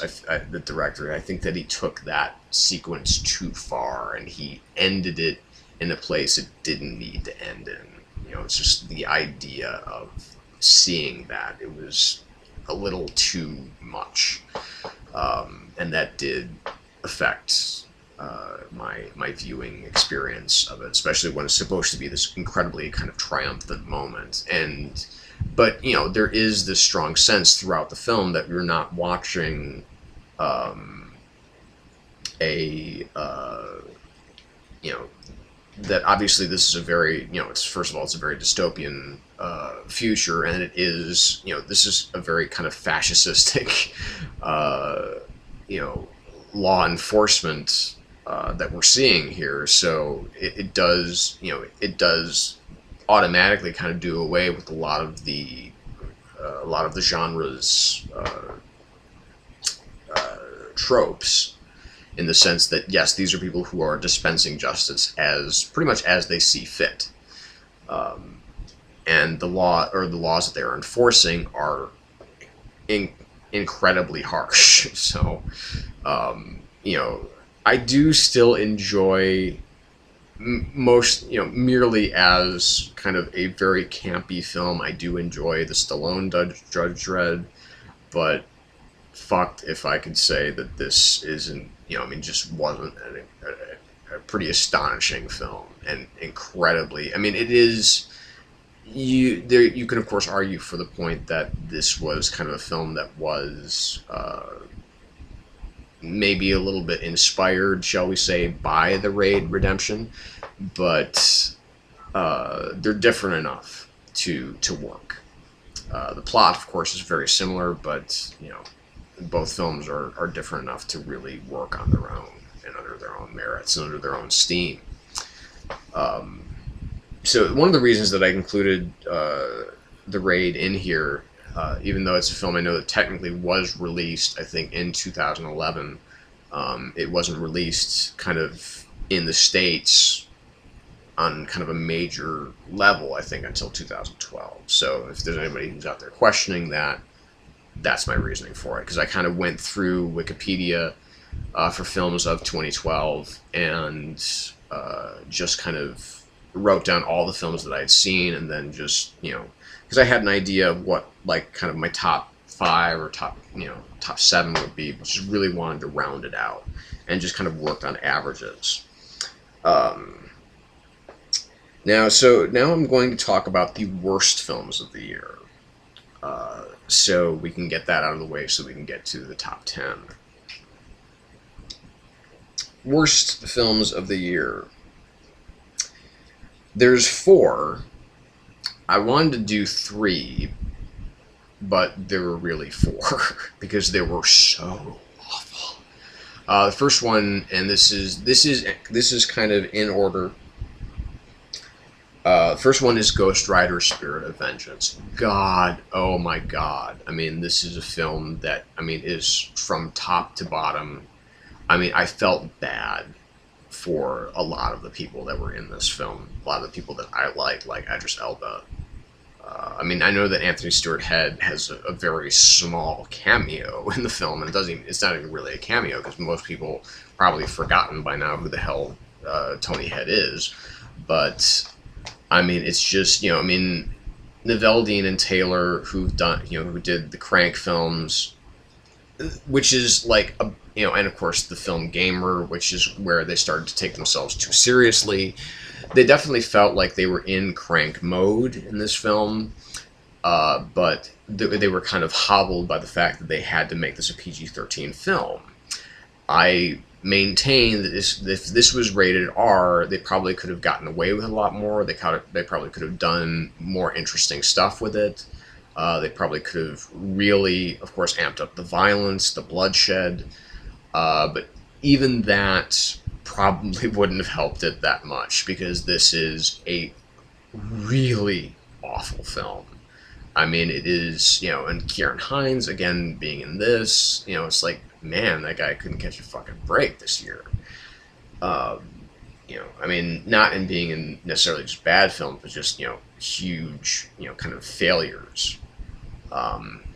S1: the director. I think that he took that sequence too far and he ended it in a place it didn't need to end in. It's just the idea of seeing that. It was a little too much. And that did affect my viewing experience of it, especially when it's supposed to be this incredibly kind of triumphant moment. But there is this strong sense throughout the film that you're not watching that obviously this is a very, first of all, it's a very dystopian future, and it is, this is a very kind of fascistic, law enforcement that we're seeing here. So it does automatically kind of do away with a lot of the a lot of the genre's tropes, in the sense that, yes, these are people who are dispensing justice as pretty much as they see fit. And the law, or the laws that they are enforcing, are incredibly harsh. So, you know, I do still enjoy most, you know, merely as kind of a very campy film. I do enjoy the Stallone Judge Dredd, but fucked if I could say that this isn't, you know, I mean, just wasn't a pretty astonishing film, and incredibly, I mean, it is, you can of course argue for the point that this was kind of a film that was maybe a little bit inspired, shall we say, by the Raid Redemption, but they're different enough to work. The plot, of course, is very similar, but, you know, both films are different enough to really work on their own, and under their own merits, and under their own steam. So one of the reasons that I included The Raid in here, even though it's a film I know that technically was released, I think, in 2011, it wasn't released kind of in the States on kind of a major level, I think, until 2012. So if there's anybody who's out there questioning that, that's my reasoning for it, because I kind of went through Wikipedia for films of 2012, and just kind of wrote down all the films that I had seen, and then just, you know, because I had an idea of what, like, kind of my top 5 or top 7 would be, but just really wanted to round it out, and just kind of worked on averages. Now I'm going to talk about the worst films of the year. So we can get that out of the way, so we can get to the top 10. Worst films of the year. There's 4. I wanted to do 3, but there were really 4 because they were so awful. The first one, and this is kind of in order. First one is Ghost Rider: Spirit of Vengeance. God, oh my God. I mean, this is a film that, I mean, is from top to bottom. I mean, I felt bad for a lot of the people that were in this film. A lot of the people that I like Idris Elba. I mean, I know that Anthony Stewart Head has a very small cameo in the film, and it's not even really a cameo, because most people probably have forgotten by now who the hell Tony Head is. But I mean, it's just, you know, I mean, Neveldine and Taylor, who did the Crank films, which is like a, you know, and of course the film Gamer, which is where they started to take themselves too seriously. They definitely felt like they were in Crank mode in this film, but they were kind of hobbled by the fact that they had to make this a PG-13 film. I maintain that if this was rated R, they probably could have gotten away with a lot more. They probably could have done more interesting stuff with it. They probably could have really, of course, amped up the violence, the bloodshed, but even that probably wouldn't have helped it that much, because this is a really awful film. I mean, it is, you know, and Kieran Hines, again, being in this, you know, it's like, man, that guy couldn't catch a fucking break this year. You know, I mean, not in being in necessarily just bad films, but just, you know, huge, you know, kind of failures.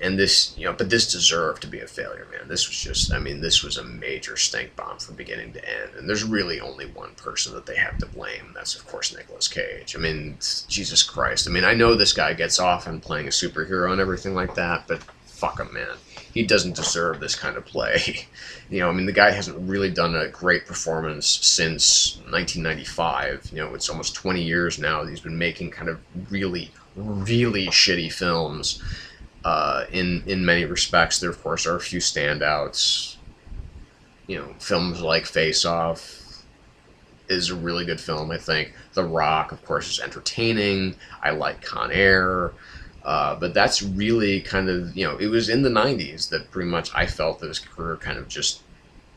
S1: And this, you know, but this deserved to be a failure, man. This was just, I mean, this was a major stink bomb from beginning to end. And there's really only one person that they have to blame. And that's, of course, Nicolas Cage. I mean, Jesus Christ. I mean, I know this guy gets off on playing a superhero and everything like that, but fuck him, man. He doesn't deserve this kind of play. You know, I mean, the guy hasn't really done a great performance since 1995. You know, it's almost 20 years now that he's been making kind of really, really shitty films. In many respects, there, of course, are a few standouts. You know, films like Face Off is a really good film, I think. The Rock, of course, is entertaining. I like Con Air. But that's really kind of, you know, it was in the 90s that pretty much I felt that his career kind of just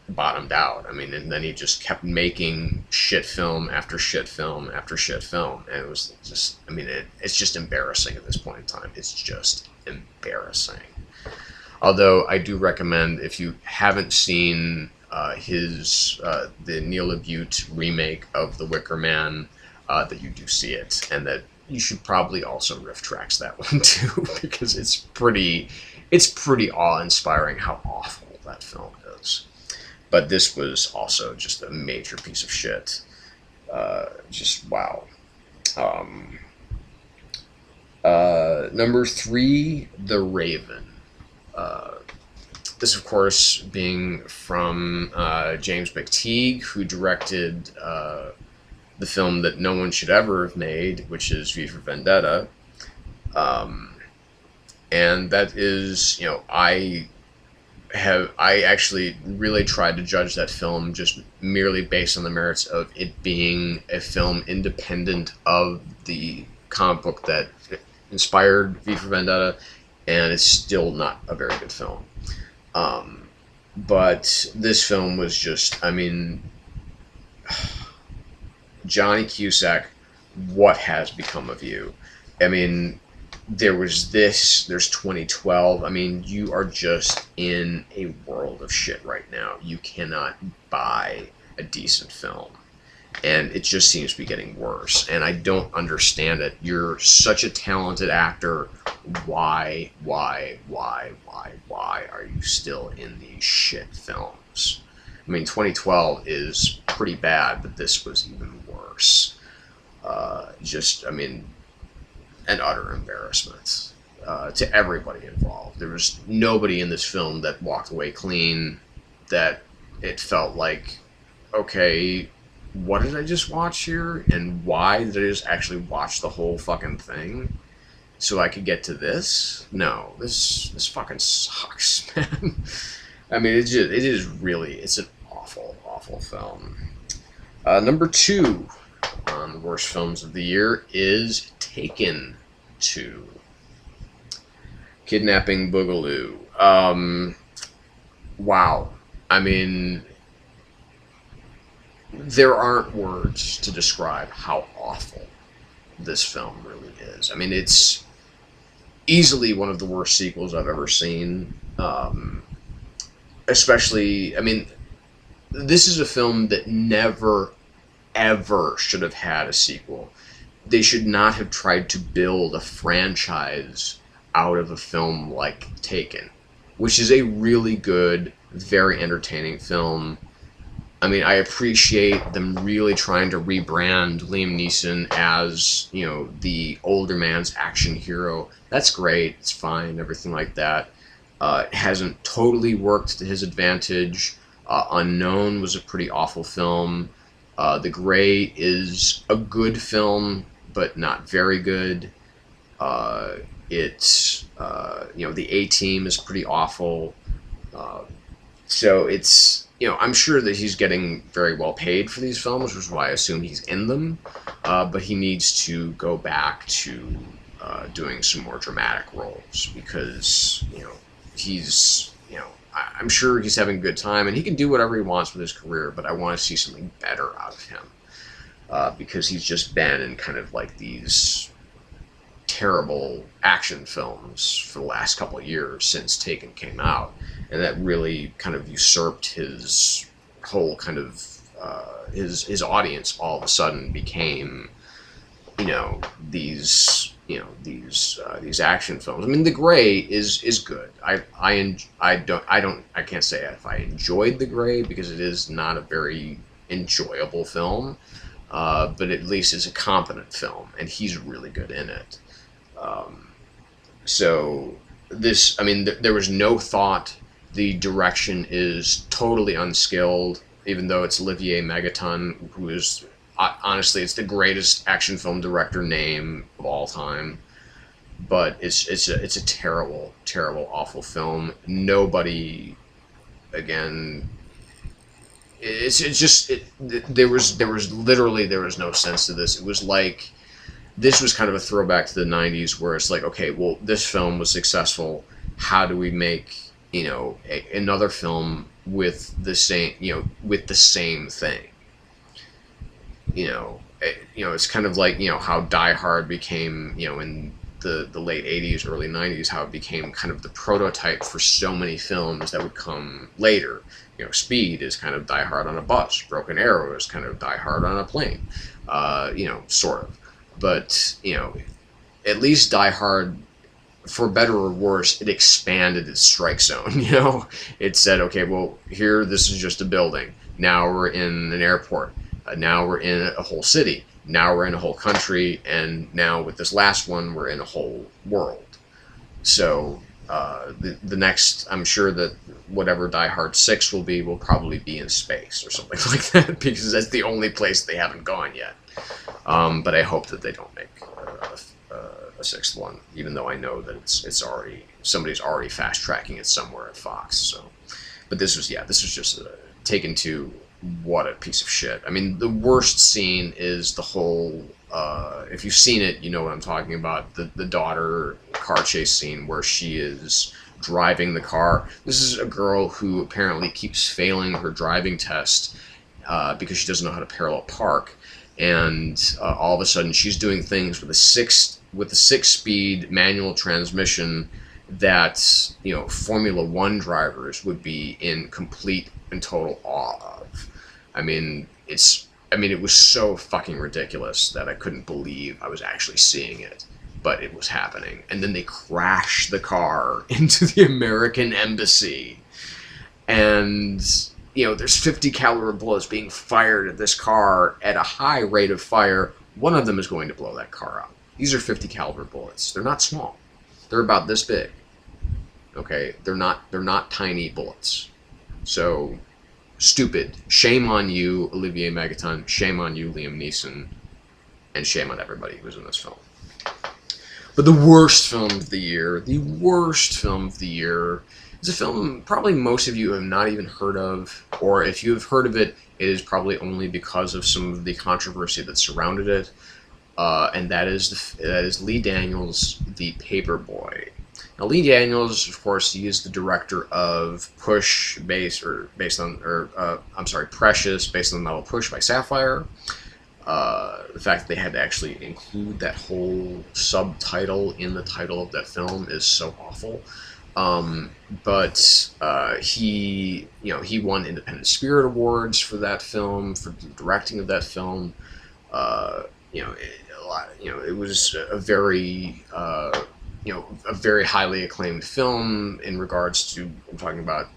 S1: bottomed out. I mean, and then he just kept making shit film after shit film after shit film. And it was just, I mean, it's just embarrassing at this point in time. It's just embarrassing. Although I do recommend, if you haven't seen the Neil LaBute remake of The Wicker Man, that you do see it, and that you should probably also riff tracks that one too, because it's pretty awe-inspiring how awful that film is. But this was also just a major piece of shit. Just wow. Number 3, The Raven. This, of course, being from James McTeague, who directed the film that no one should ever have made, which is V for Vendetta. And that is, I actually really tried to judge that film just merely based on the merits of it being a film independent of the comic book that inspired V for Vendetta, and it's still not a very good film. But this film was just, Johnny Cusack, what has become of you? There was this, there's 2012. You are just in a world of shit right now. You cannot buy a decent film. And it just seems to be getting worse. And I don't understand it. You're such a talented actor. Why are you still in these shit films? 2012 is pretty bad, but this was even worse. An utter embarrassment to everybody involved. There was nobody in this film that walked away clean, that it felt like, okay, what did I just watch here? And why did I just actually watch the whole fucking thing so I could get to this? No, this fucking sucks, man. It's an awful film. Number 2 on the worst films of the year is Taken 2. Kidnapping Boogaloo. Wow. There aren't words to describe how awful this film really is. It's easily one of the worst sequels I've ever seen. Especially, this is a film that never, ever should have had a sequel. They should not have tried to build a franchise out of a film like Taken, which is a really good, very entertaining film. I appreciate them really trying to rebrand Liam Neeson as, the older man's action hero. That's great. It's fine. Everything like that. It hasn't totally worked to his advantage. Unknown was a pretty awful film. The Grey is a good film, but not very good. The A-Team is pretty awful. So it's, I'm sure that he's getting very well paid for these films, which is why I assume he's in them. But he needs to go back to doing some more dramatic roles, because, he's, I'm sure he's having a good time, and he can do whatever he wants with his career, but I want to see something better out of him. Because he's just been in kind of like these terrible action films for the last couple of years since Taken came out. And that really kind of usurped his whole kind of, his audience all of a sudden became, these action films. The Grey is good. I can't say if I enjoyed The Grey, because it is not a very enjoyable film, but at least it's a competent film, and he's really good in it. So this, there was no thought. The direction is totally unskilled, even though it's Olivier Megaton, who is, honestly, it's the greatest action film director name of all time. But it's a terrible, terrible, awful film. Nobody, again, there was no sense to this. It was like, this was kind of a throwback to the 90s, where it's like, okay, well, this film was successful. How do we make, another film with the same, thing? It's kind of like, how Die Hard became, in the late 80s, early 90s, how it became kind of the prototype for so many films that would come later. You know, Speed is kind of Die Hard on a bus. Broken Arrow is kind of Die Hard on a plane. You know, sort of. But, you know, at least Die Hard, for better or worse, it expanded its strike zone, you know? It said, okay, well, here, this is just a building. Now we're in an airport. Now we're in a whole city. Now we're in a whole country. And now with this last one, we're in a whole world. So the next, I'm sure that whatever Die Hard 6 will probably be in space or something like that, because that's the only place they haven't gone yet. But I hope that they don't make a sixth one, even though I know that it's already, somebody's already fast tracking it somewhere at Fox. So, but this was just taken to, what a piece of shit. I mean, the worst scene is the whole, if you've seen it, you know what I'm talking about, the daughter car chase scene where she is driving the car. This is a girl who apparently keeps failing her driving test because she doesn't know how to parallel park, and all of a sudden she's doing things with a 6-speed manual transmission that, you know, Formula One drivers would be in complete and total awe of. I mean, it was so fucking ridiculous that I couldn't believe I was actually seeing it, but it was happening. And then they crash the car into the American embassy, and, you know, there's 50 caliber bullets being fired at this car at a high rate of fire. One of them is going to blow that car up. These are 50 caliber bullets. They're not small. They're about this big. Okay, they're not tiny bullets. So, stupid. Shame on you, Olivier Megaton. Shame on you, Liam Neeson. And shame on everybody who was in this film. But the worst film of the year, is a film probably most of you have not even heard of, or if you have heard of it, it is probably only because of some of the controversy that surrounded it. And that is Lee Daniels' The Paperboy. Now, Lee Daniels, of course, he is the director of Precious, based on the novel Push by Sapphire. The fact that they had to actually include that whole subtitle in the title of that film is so awful. But he won Independent Spirit Awards for that film, for the directing of that film. It was a very highly acclaimed film in regards to, I'm talking about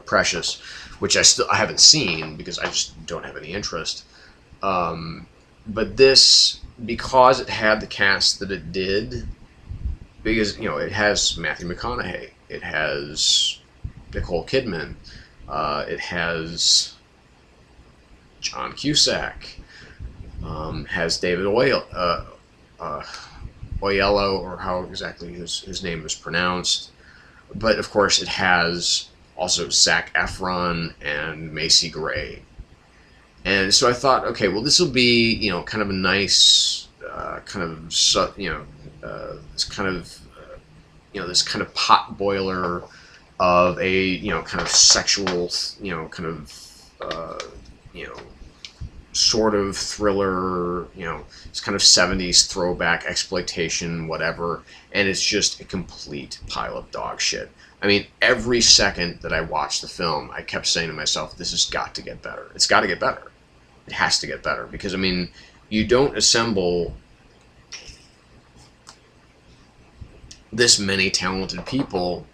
S1: Precious, which I haven't seen because I just don't have any interest. But this, because it had the cast that it did, because, you know, it has Matthew McConaughey, it has Nicole Kidman, it has John Cusack, has David Oyelowo, or how exactly his name is pronounced. But of course it has also Zac Efron and Macy Gray. And so I thought, okay, well, this will be, you know, kind of a nice, this kind of pot boiler of a, you know, kind of sexual, you know, kind of, sort of thriller, you know, it's kind of 70s throwback exploitation, whatever, and it's just a complete pile of dog shit. I mean, every second that I watched the film, I kept saying to myself, this has got to get better. It's got to get better. It has to get better. Because, I mean, you don't assemble this many talented people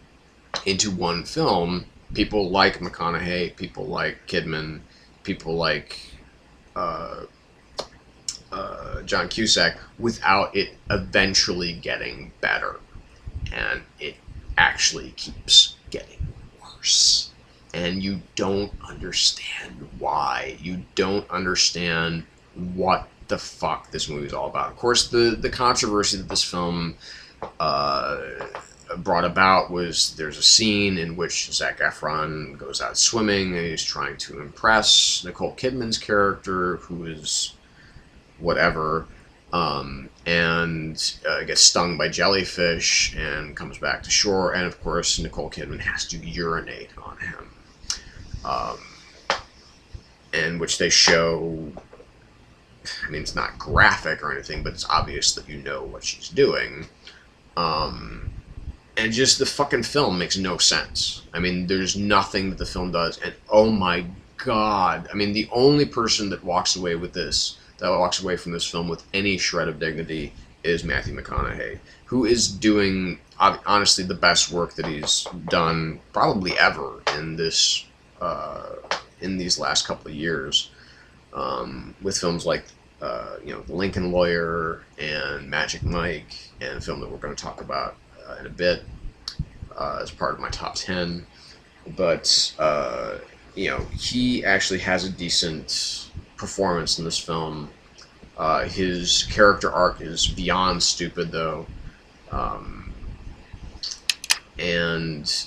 S1: into one film. People like McConaughey, people like Kidman, people like John Cusack, without it eventually getting better. And it actually keeps getting worse. And you don't understand why. You don't understand what the fuck this movie's all about. Of course, the controversy that this film brought about was, there's a scene in which Zac Efron goes out swimming and he's trying to impress Nicole Kidman's character, who is whatever, and gets stung by jellyfish and comes back to shore, and of course Nicole Kidman has to urinate on him, in which they show I mean, it's not graphic or anything, but it's obvious that you know what she's doing. And just the fucking film makes no sense. I mean, there's nothing that the film does, and oh my god, I mean, the only person that walks away from this film with any shred of dignity is Matthew McConaughey, who is doing, honestly, the best work that he's done probably ever in these last couple of years, with films like The Lincoln Lawyer and Magic Mike, and a film that we're going to talk about in a bit as part of my top 10. But he actually has a decent performance in this film. His character arc is beyond stupid, though, and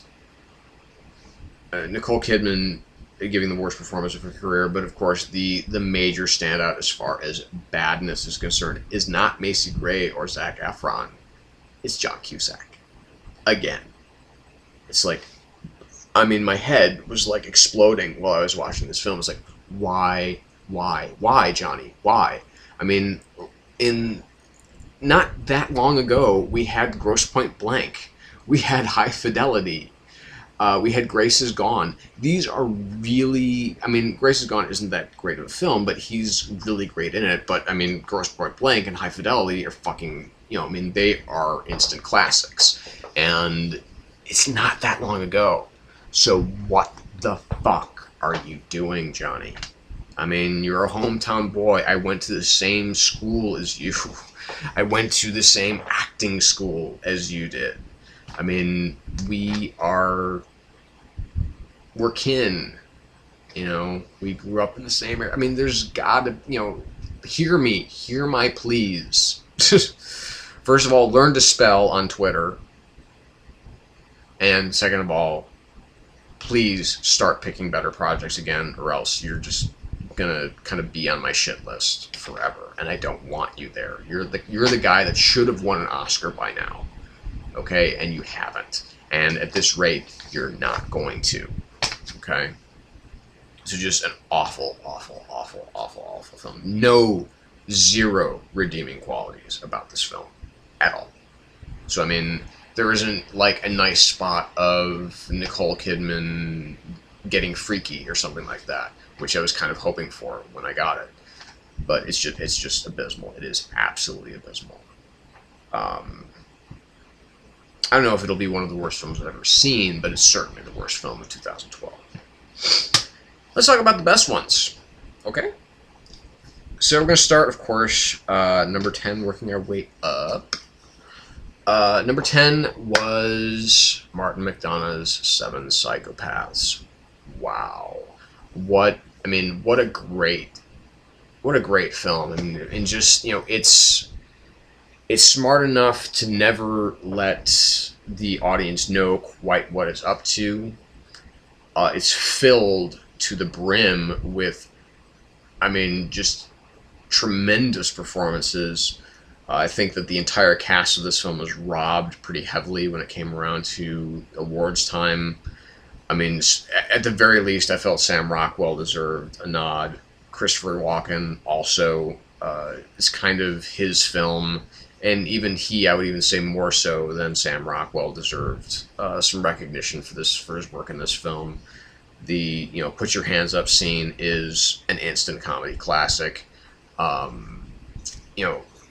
S1: Nicole Kidman giving the worst performance of her career. But of course, the major standout as far as badness is concerned is not Macy Gray or Zac Efron. It's John Cusack. Again. It's like, I mean, my head was like exploding while I was watching this film. It's like, why, Johnny? Why? I mean, in not that long ago, we had Grosse Pointe Blank. We had High Fidelity. We had Grace Is Gone. These are really... I mean, Grace Is Gone isn't that great of a film, but he's really great in it. But, I mean, Grosse Pointe Blank and High Fidelity are fucking... I mean, they are instant classics. And it's not that long ago. So what the fuck are you doing, Johnny? I mean, you're a hometown boy. I went to the same school as you. I went to the same acting school as you did. I mean, we're kin. We grew up in the same area. I mean, there's gotta, hear my pleas. First of all, learn to spell on Twitter. And second of all, please start picking better projects again, or else you're just gonna kind of be on my shit list forever, and I don't want you there. You're the guy that should have won an Oscar by now, okay? And you haven't. And at this rate, you're not going to, okay? So just an awful, awful, awful, awful, awful film. Zero redeeming qualities about this film at all. So I mean, there isn't like a nice spot of Nicole Kidman getting freaky or something like that, which I was kind of hoping for when I got it. But it's just abysmal. It is absolutely abysmal. I don't know if it'll be one of the worst films I've ever seen, but it's certainly the worst film of 2012. Let's talk about the best ones, okay? So we're going to start, of course, number 10, working our way up. Number 10 was Martin McDonagh's Seven Psychopaths. Wow. What a great film. I mean, and just, it's smart enough to never let the audience know quite what it's up to. It's filled to the brim with, just tremendous performances. I think that the entire cast of this film was robbed pretty heavily when it came around to awards time. I mean, at the very least, I felt Sam Rockwell deserved a nod. Christopher Walken also is kind of his film, and even I would even say more so than Sam Rockwell, deserved some recognition for his work in this film. The Put Your Hands Up scene is an instant comedy classic.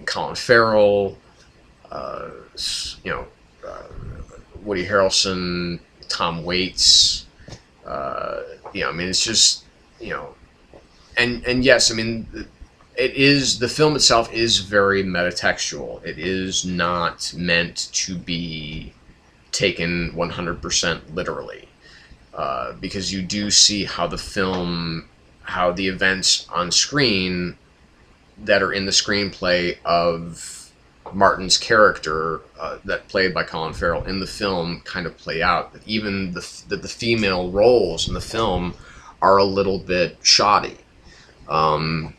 S1: Colin Farrell, Woody Harrelson, Tom Waits. It's just, and yes, the film itself is very metatextual. It is not meant to be taken 100% literally, because you do see how the events on screen that are in the screenplay of Martin's character, that played by Colin Farrell in the film, kind of play out. That even the female roles in the film are a little bit shoddy. Abby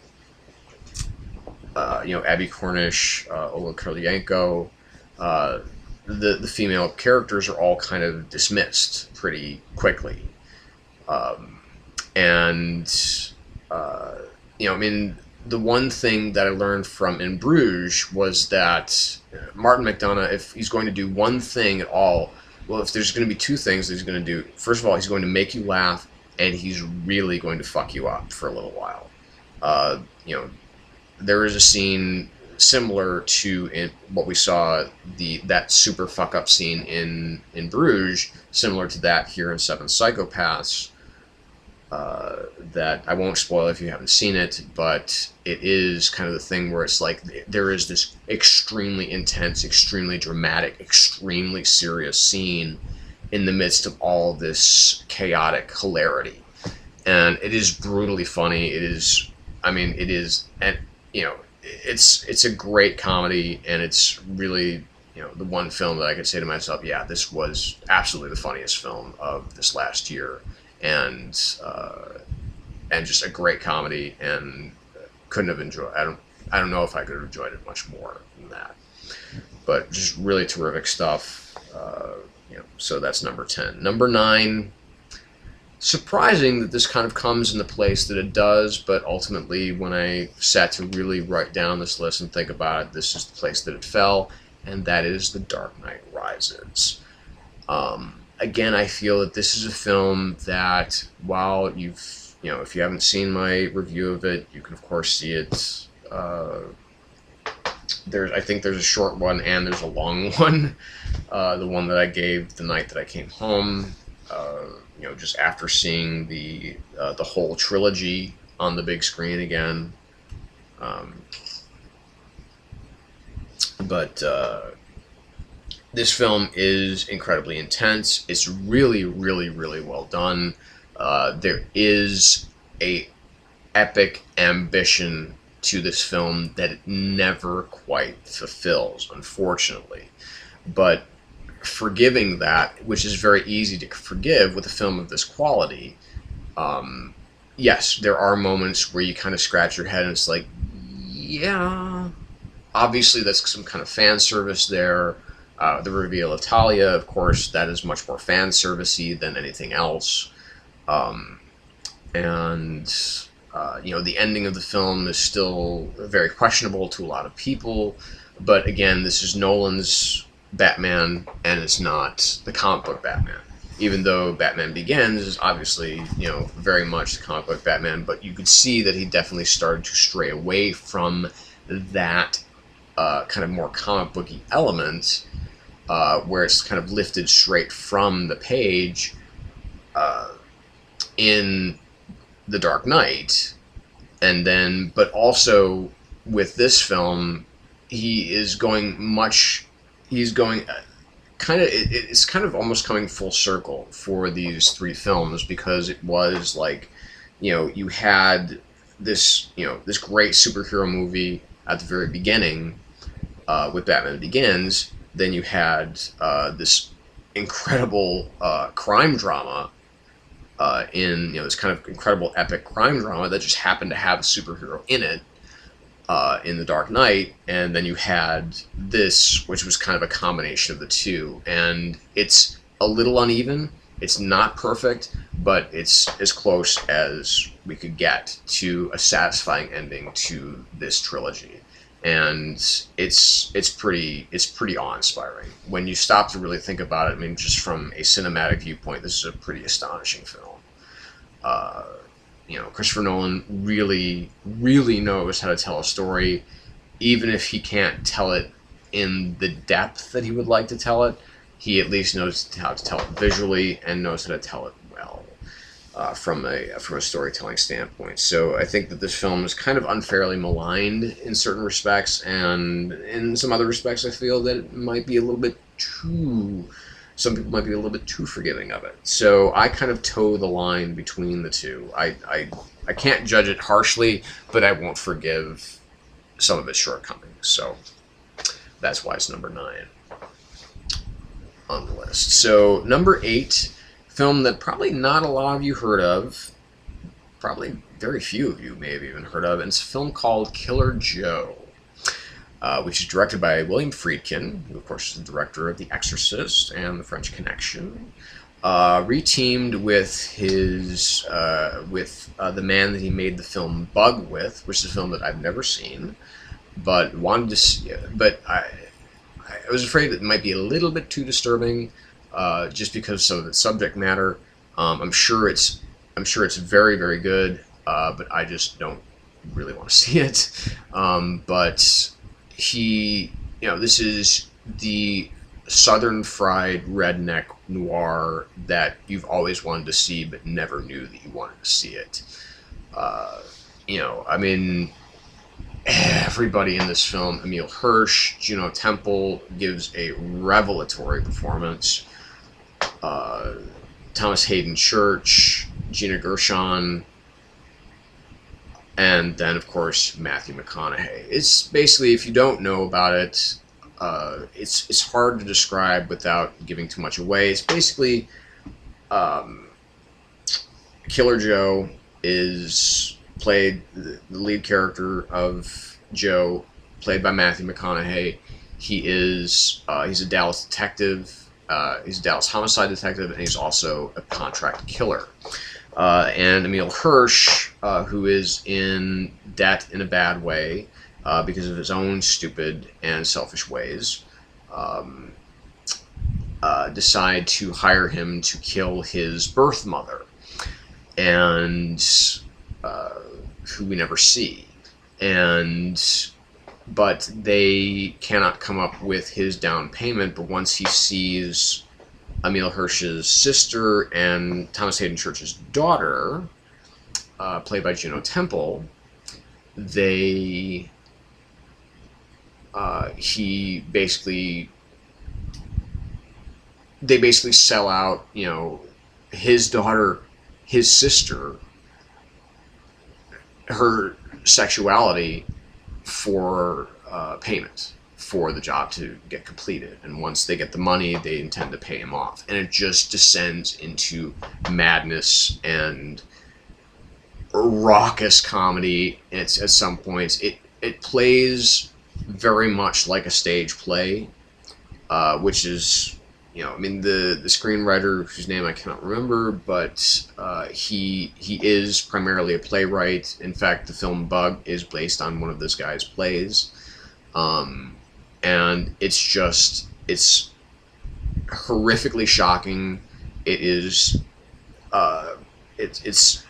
S1: Cornish, Ola Kurylenko, the female characters are all kind of dismissed pretty quickly. the one thing that I learned from In Bruges was that Martin McDonagh, if he's going to do one thing at all, well, if there's going to be two things that he's going to do, first of all, he's going to make you laugh, and he's really going to fuck you up for a little while. You know, there is a scene similar to what we saw, that super fuck up scene in Bruges, similar to that here in Seven Psychopaths. That I won't spoil if you haven't seen it, but it is kind of the thing where it's like there is this extremely intense, extremely dramatic, extremely serious scene in the midst of all this chaotic hilarity. And it is brutally funny. It is, I mean, it is, and you know, it's a great comedy, and it's really, you know, the one film that I could say to myself, yeah, this was absolutely the funniest film of this last year. And just a great comedy, and couldn't have enjoyed. I don't know if I could have enjoyed it much more than that. But just really terrific stuff. You know, so that's number 10. Number 9. Surprising that this kind of comes in the place that it does, but ultimately, when I sat to really write down this list and think about it, this is the place that it fell, and that is The Dark Knight Rises. Again, I feel that this is a film that, while if you haven't seen my review of it, you can of course see it. I think there's a short one and there's a long one. The one that I gave the night that I came home, you know, just after seeing the whole trilogy on the big screen again. This film is incredibly intense. It's really, really, really well done. There is a epic ambition to this film that it never quite fulfills, unfortunately. But forgiving that, which is very easy to forgive with a film of this quality, yes, there are moments where you kind of scratch your head and it's like, yeah, obviously that's some kind of fan service there. The reveal of Talia, of course, that is much more fan servicey than anything else. You know, the ending of the film is still very questionable to a lot of people. But again, this is Nolan's Batman, and it's not the comic book Batman. Even though Batman Begins is obviously, you know, very much the comic book Batman, but you could see that he definitely started to stray away from that kind of more comic booky element. Where it's kind of lifted straight from the page in The Dark Knight, and then, but also with this film, he's going kind of, it's kind of almost coming full circle for these three films, because it was like, you know, you had this, you know, this great superhero movie at the very beginning with Batman Begins. Then you had this incredible crime drama in, you know, this kind of incredible epic crime drama that just happened to have a superhero in it in The Dark Knight. And then you had this, which was kind of a combination of the two. And it's a little uneven. It's not perfect, but it's as close as we could get to a satisfying ending to this trilogy. And it's pretty awe-inspiring when you stop to really think about it. I mean, just from a cinematic viewpoint, this is a pretty astonishing film. You know, Christopher Nolan really, really knows how to tell a story, even if he can't tell it in the depth that he would like to tell it. He at least knows how to tell it visually and knows how to tell it well. From a storytelling standpoint. So I think that this film is kind of unfairly maligned in certain respects, and in some other respects I feel that it might be a little bit too, some people might be a little bit too forgiving of it. So I kind of toe the line between the two. I can't judge it harshly, but I won't forgive some of its shortcomings. So that's why it's number 9 on the list. So number 8, film that probably not a lot of you heard of, probably very few of you may have even heard of, and it's a film called Killer Joe, which is directed by William Friedkin, who of course is the director of The Exorcist and The French Connection. Reteamed with his the man that he made the film Bug with, which is a film that I've never seen, but wanted to see. But I was afraid it might be a little bit too disturbing, just because of some of its subject matter. I'm sure it's very, very good, but I just don't really want to see it. But he, this is the southern fried redneck noir that you've always wanted to see, but never knew that you wanted to see it. I mean, everybody in this film, Emile Hirsch, Juno Temple gives a revelatory performance. Thomas Hayden Church, Gina Gershon, and then, of course, Matthew McConaughey. It's basically, if you don't know about it, it's hard to describe without giving too much away. It's basically Killer Joe is played, the lead character of Joe, played by Matthew McConaughey. He's a Dallas detective. He's a Dallas homicide detective, and he's also a contract killer. And Emile Hirsch, who is in debt in a bad way because of his own stupid and selfish ways, decide to hire him to kill his birth mother, and who we never see. But they cannot come up with his down payment, but once he sees Emile Hirsch's sister and Thomas Hayden Church's daughter, played by Juno Temple, they basically sell out, his daughter, his sister, her sexuality for payment for the job to get completed. And once they get the money, they intend to pay him off. And it just descends into madness and raucous comedy. It's at some points it plays very much like a stage play, which is, the screenwriter, whose name I cannot remember, but he is primarily a playwright. In fact, the film Bug is based on one of this guy's plays. And it's horrifically shocking. It is, it's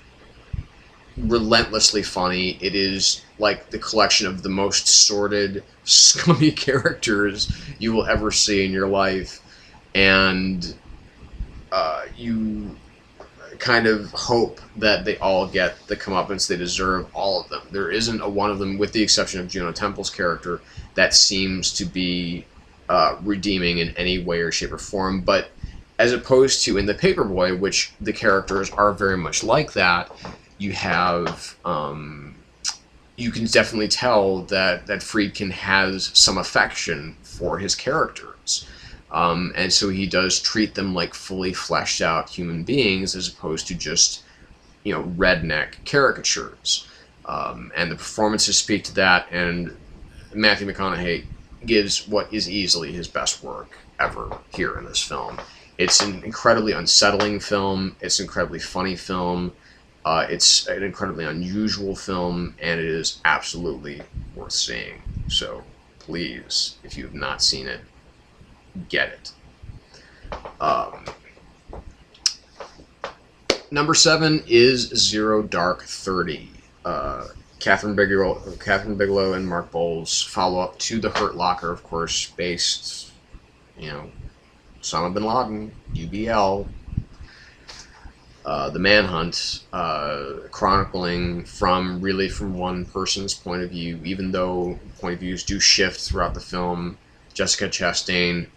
S1: relentlessly funny. It is like the collection of the most sordid, scummy characters you will ever see in your life. And you kind of hope that they all get the comeuppance they deserve, all of them. There isn't a one of them, with the exception of Juno Temple's character, that seems to be redeeming in any way or shape or form. But as opposed to in The Paperboy, which the characters are very much like that, you have, you can definitely tell that Friedkin has some affection for his characters. And so he does treat them like fully fleshed out human beings, as opposed to just, redneck caricatures. And the performances speak to that, and Matthew McConaughey gives what is easily his best work ever here in this film. It's an incredibly unsettling film. It's an incredibly funny film. It's an incredibly unusual film, and it is absolutely worth seeing. So please, if you have not seen it, get it. Number 7 is Zero Dark 30. Catherine Bigelow and Mark Bowles follow up to The Hurt Locker, of course, based, Osama bin Laden, UBL, the manhunt, chronicling from one person's point of view, even though point of views do shift throughout the film. Jessica Chastain.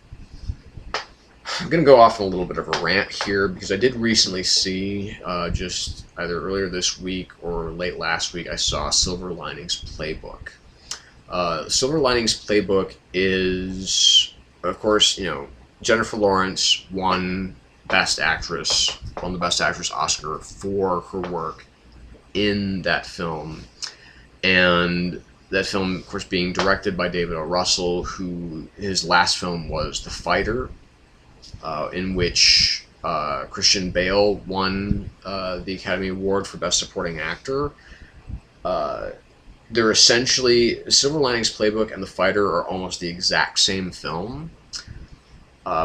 S1: I'm going to go off on a little bit of a rant here, because I did recently see, just either earlier this week or late last week, I saw Silver Linings Playbook. Silver Linings Playbook is, of course, Jennifer Lawrence won the Best Actress Oscar for her work in that film. And that film, of course, being directed by David O. Russell, who his last film was The Fighter, in which Christian Bale won the Academy Award for Best Supporting Actor. They're essentially Silver Linings Playbook and The Fighter are almost the exact same film,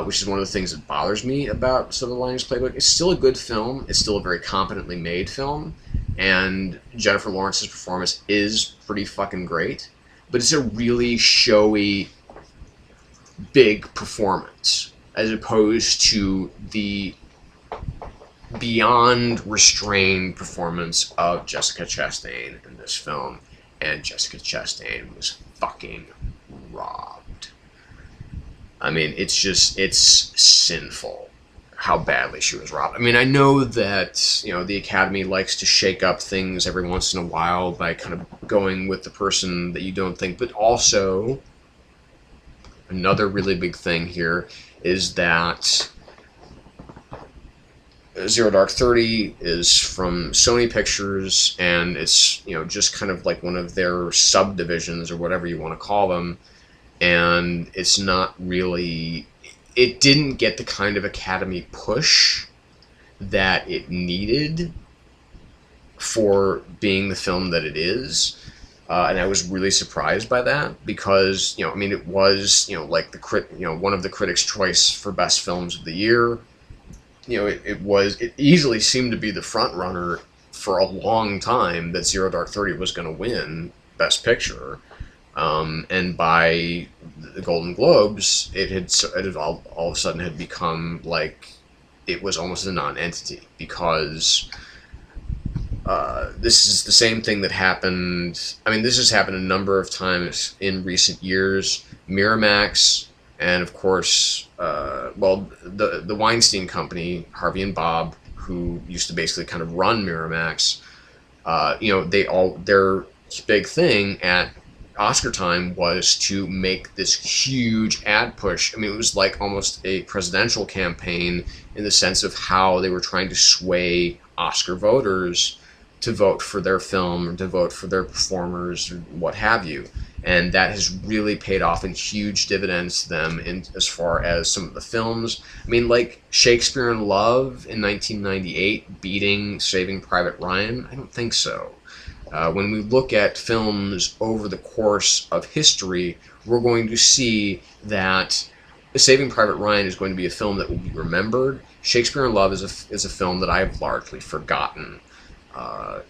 S1: which is one of the things that bothers me about Silver Linings Playbook. It's still a good film. It's still a very competently made film, and Jennifer Lawrence's performance is pretty fucking great. But it's a really showy, big performance, as opposed to the beyond restrained performance of Jessica Chastain in this film. And Jessica Chastain was fucking robbed. I mean, it's sinful how badly she was robbed. I mean, I know that, you know, the Academy likes to shake up things every once in a while by kind of going with the person that you don't think, but also another really big thing here is that Zero Dark 30 is from Sony Pictures, and it's, you know, just kind of like one of their subdivisions or whatever you want to call them, and it's not really, it didn't get the kind of Academy push that it needed for being the film that it is. And I was really surprised by that because, you know, I mean, it was, you know, like one of the Critics' Choice for Best Films of the Year. You know, it easily seemed to be the front runner for a long time that Zero Dark 30 was going to win Best Picture. And by the Golden Globes, it had all of a sudden had become like, it was almost a non-entity because this is the same thing that happened. I mean, this has happened a number of times in recent years. Miramax, and of course, the Weinstein Company, Harvey and Bob, who used to basically kind of run Miramax, you know, their big thing at Oscar time was to make this huge ad push. I mean, it was like almost a presidential campaign in the sense of how they were trying to sway Oscar voters to vote for their film or to vote for their performers or what have you. And that has really paid off in huge dividends to them in as far as some of the films. I mean, like Shakespeare in Love in 1998 beating Saving Private Ryan? I don't think so. When we look at films over the course of history, we're going to see that Saving Private Ryan is going to be a film that will be remembered. Shakespeare in Love is a film that I have largely forgotten,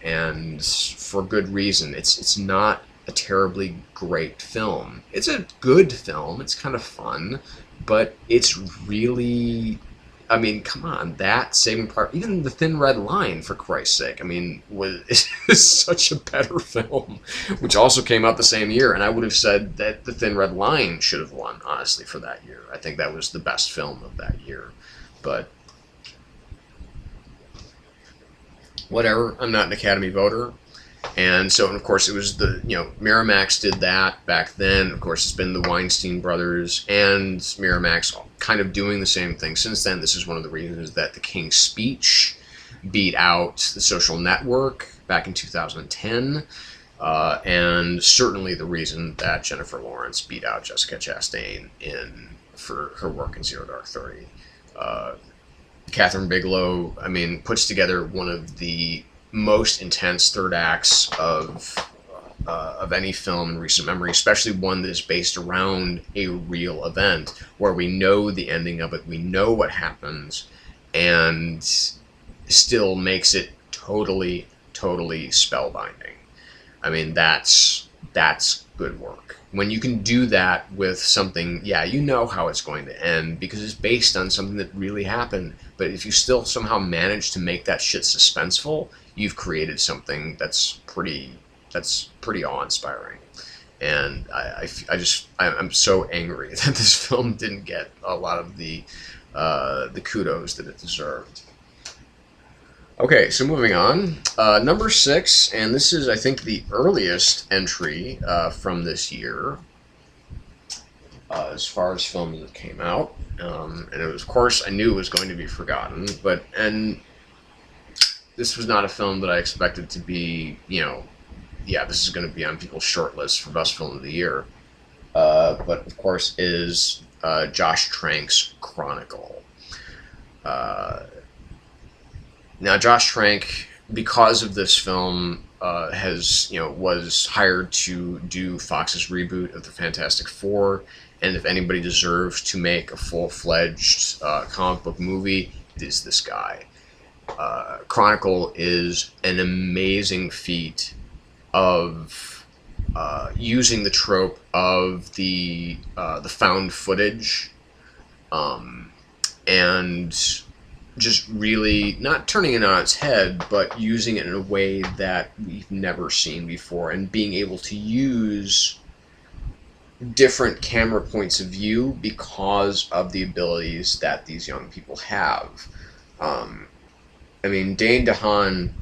S1: and for good reason. It's not a terribly great film. It's a good film. It's kind of fun, but it's really, I mean, come on, that Saving Private, even The Thin Red Line, for Christ's sake, I mean, is such a better film, which also came out the same year, and I would have said that The Thin Red Line should have won, honestly, for that year. I think that was the best film of that year, but whatever, I'm not an Academy voter. And so, and of course, it was Miramax did that back then. Of course, it's been the Weinstein brothers and Miramax kind of doing the same thing since then. This is one of the reasons that The King's Speech beat out The Social Network back in 2010. And certainly the reason that Jennifer Lawrence beat out Jessica Chastain for her work in Zero Dark 30. Catherine Bigelow, I mean, puts together one of the most intense third acts of any film in recent memory, especially one that is based around a real event where we know the ending of it, we know what happens, and still makes it totally, totally spellbinding. I mean, that's good work. When you can do that with something, yeah, you know how it's going to end because it's based on something that really happened, but if you still somehow manage to make that shit suspenseful, you've created something that's pretty awe-inspiring. And I'm so angry that this film didn't get a lot of the kudos that it deserved. Okay, so moving on. Number 6, and this is, I think, the earliest entry from this year as far as films that came out. And it was, of course, I knew it was going to be forgotten, and this was not a film that I expected to be, this is going to be on people's short list for Best Film of the Year. But, of course, is Josh Trank's Chronicle. Uh, Now, Josh Trank, because of this film, was hired to do Fox's reboot of the Fantastic Four, and if anybody deserves to make a full-fledged comic book movie, it is this guy. Chronicle is an amazing feat of using the trope of the found footage, and just really not turning it on its head, but using it in a way that we've never seen before, and being able to use different camera points of view because of the abilities that these young people have. I mean, Dane DeHaan,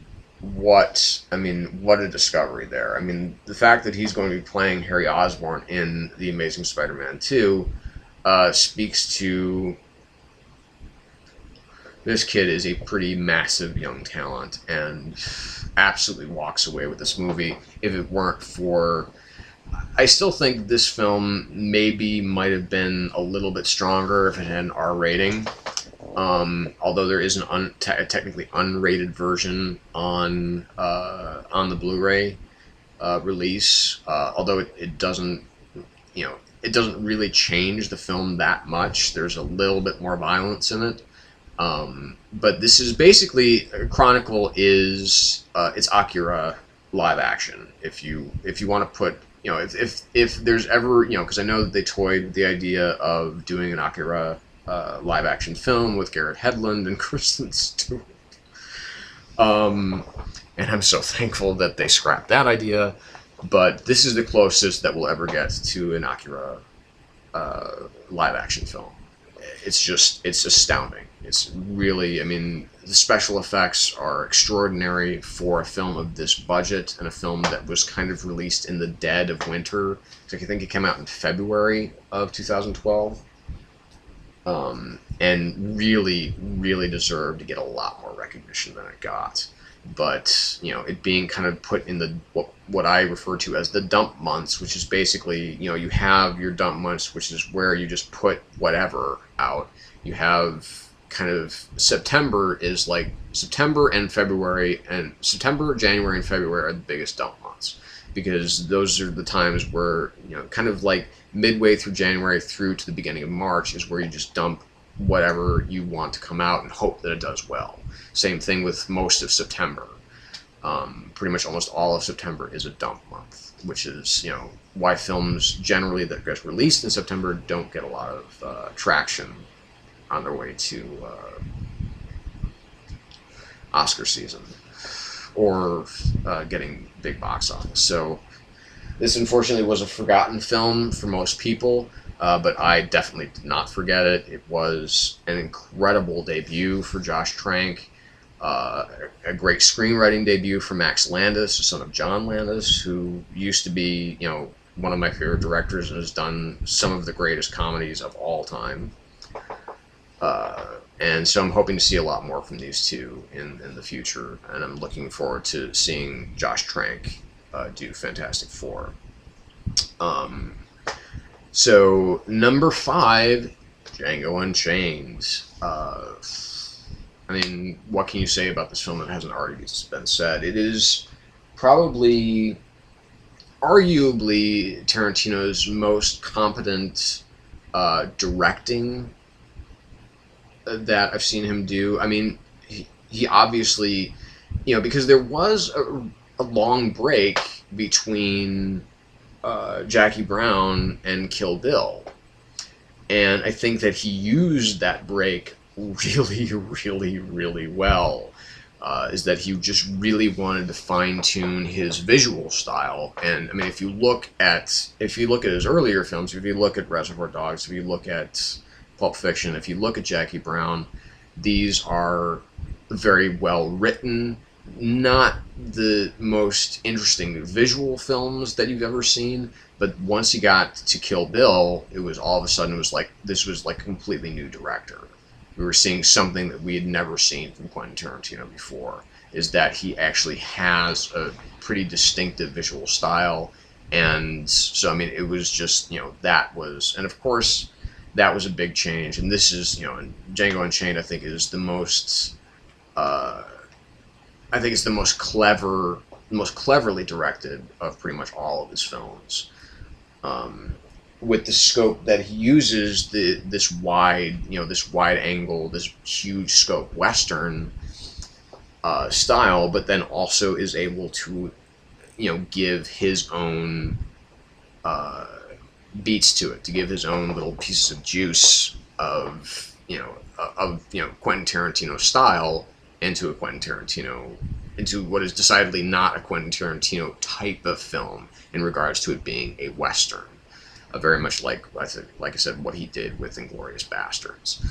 S1: what a discovery there. I mean, the fact that he's going to be playing Harry Osborn in The Amazing Spider-Man 2 speaks to this kid is a pretty massive young talent and absolutely walks away with this movie. If it weren't for... I still think this film might have been a little bit stronger if it had an R rating. Although there is a technically unrated version on the Blu-ray release. Although it doesn't, it doesn't really change the film that much. There's a little bit more violence in it. But this is basically, Chronicle is it's Akira live action. If you want to put, if there's ever, because I know that they toyed with the idea of doing an Akira live action film with Garrett Hedlund and Kristen Stewart. And I'm so thankful that they scrapped that idea. But this is the closest that we'll ever get to an Akira live action film. It's astounding. It's really, the special effects are extraordinary for a film of this budget, and a film that was kind of released in the dead of winter. So I think it came out in February of 2012. And really, really deserved to get a lot more recognition than it got. But, it being kind of put in the what I refer to as the dump months, which is basically, you have your dump months, which is where you just put whatever out. You have kind of September is like September and February, and September, January, and February are the biggest dump months, because those are the times where, kind of like midway through January through to the beginning of March is where you just dump whatever you want to come out and hope that it does well. Same thing with most of September. Pretty much almost all of September is a dump month, which is, why films generally that get released in September don't get a lot of traction on their way to Oscar season or getting big box office. So this unfortunately was a forgotten film for most people, but I definitely did not forget it. It was an incredible debut for Josh Trank, a great screenwriting debut for Max Landis, the son of John Landis, who used to be, one of my favorite directors and has done some of the greatest comedies of all time. And so I'm hoping to see a lot more from these two in the future, and I'm looking forward to seeing Josh Trank do Fantastic Four. So number 5, Django Unchained. What can you say about this film that hasn't already been said? It is probably, arguably, Tarantino's most competent directing that I've seen him do. He obviously, because there was a long break between Jackie Brown and Kill Bill, and I think that he used that break really, really, really well. Is that he just really wanted to fine-tune his visual style. And if you look at his earlier films, if you look at Reservoir Dogs, if you look at Pulp Fiction, if you look at Jackie Brown, these are very well written, not the most interesting visual films that you've ever seen, but once you got to Kill Bill, it was all of a sudden, this was like a completely new director. We were seeing something that we had never seen from Quentin Tarantino before, is that he actually has a pretty distinctive visual style. And so, it was just, that was, and of course, that was a big change. And this is, you know, and Django Unchained, I think, is the most, I think it's the most cleverly directed of pretty much all of his films. With the scope that he uses, this wide angle, this huge scope Western style, but then also is able to, you know, give his own beats to it, to give his own little pieces of juice of Quentin Tarantino style into what is decidedly not a Quentin Tarantino type of film in regards to it being a Western. Very much like I said, what he did with Inglourious Basterds.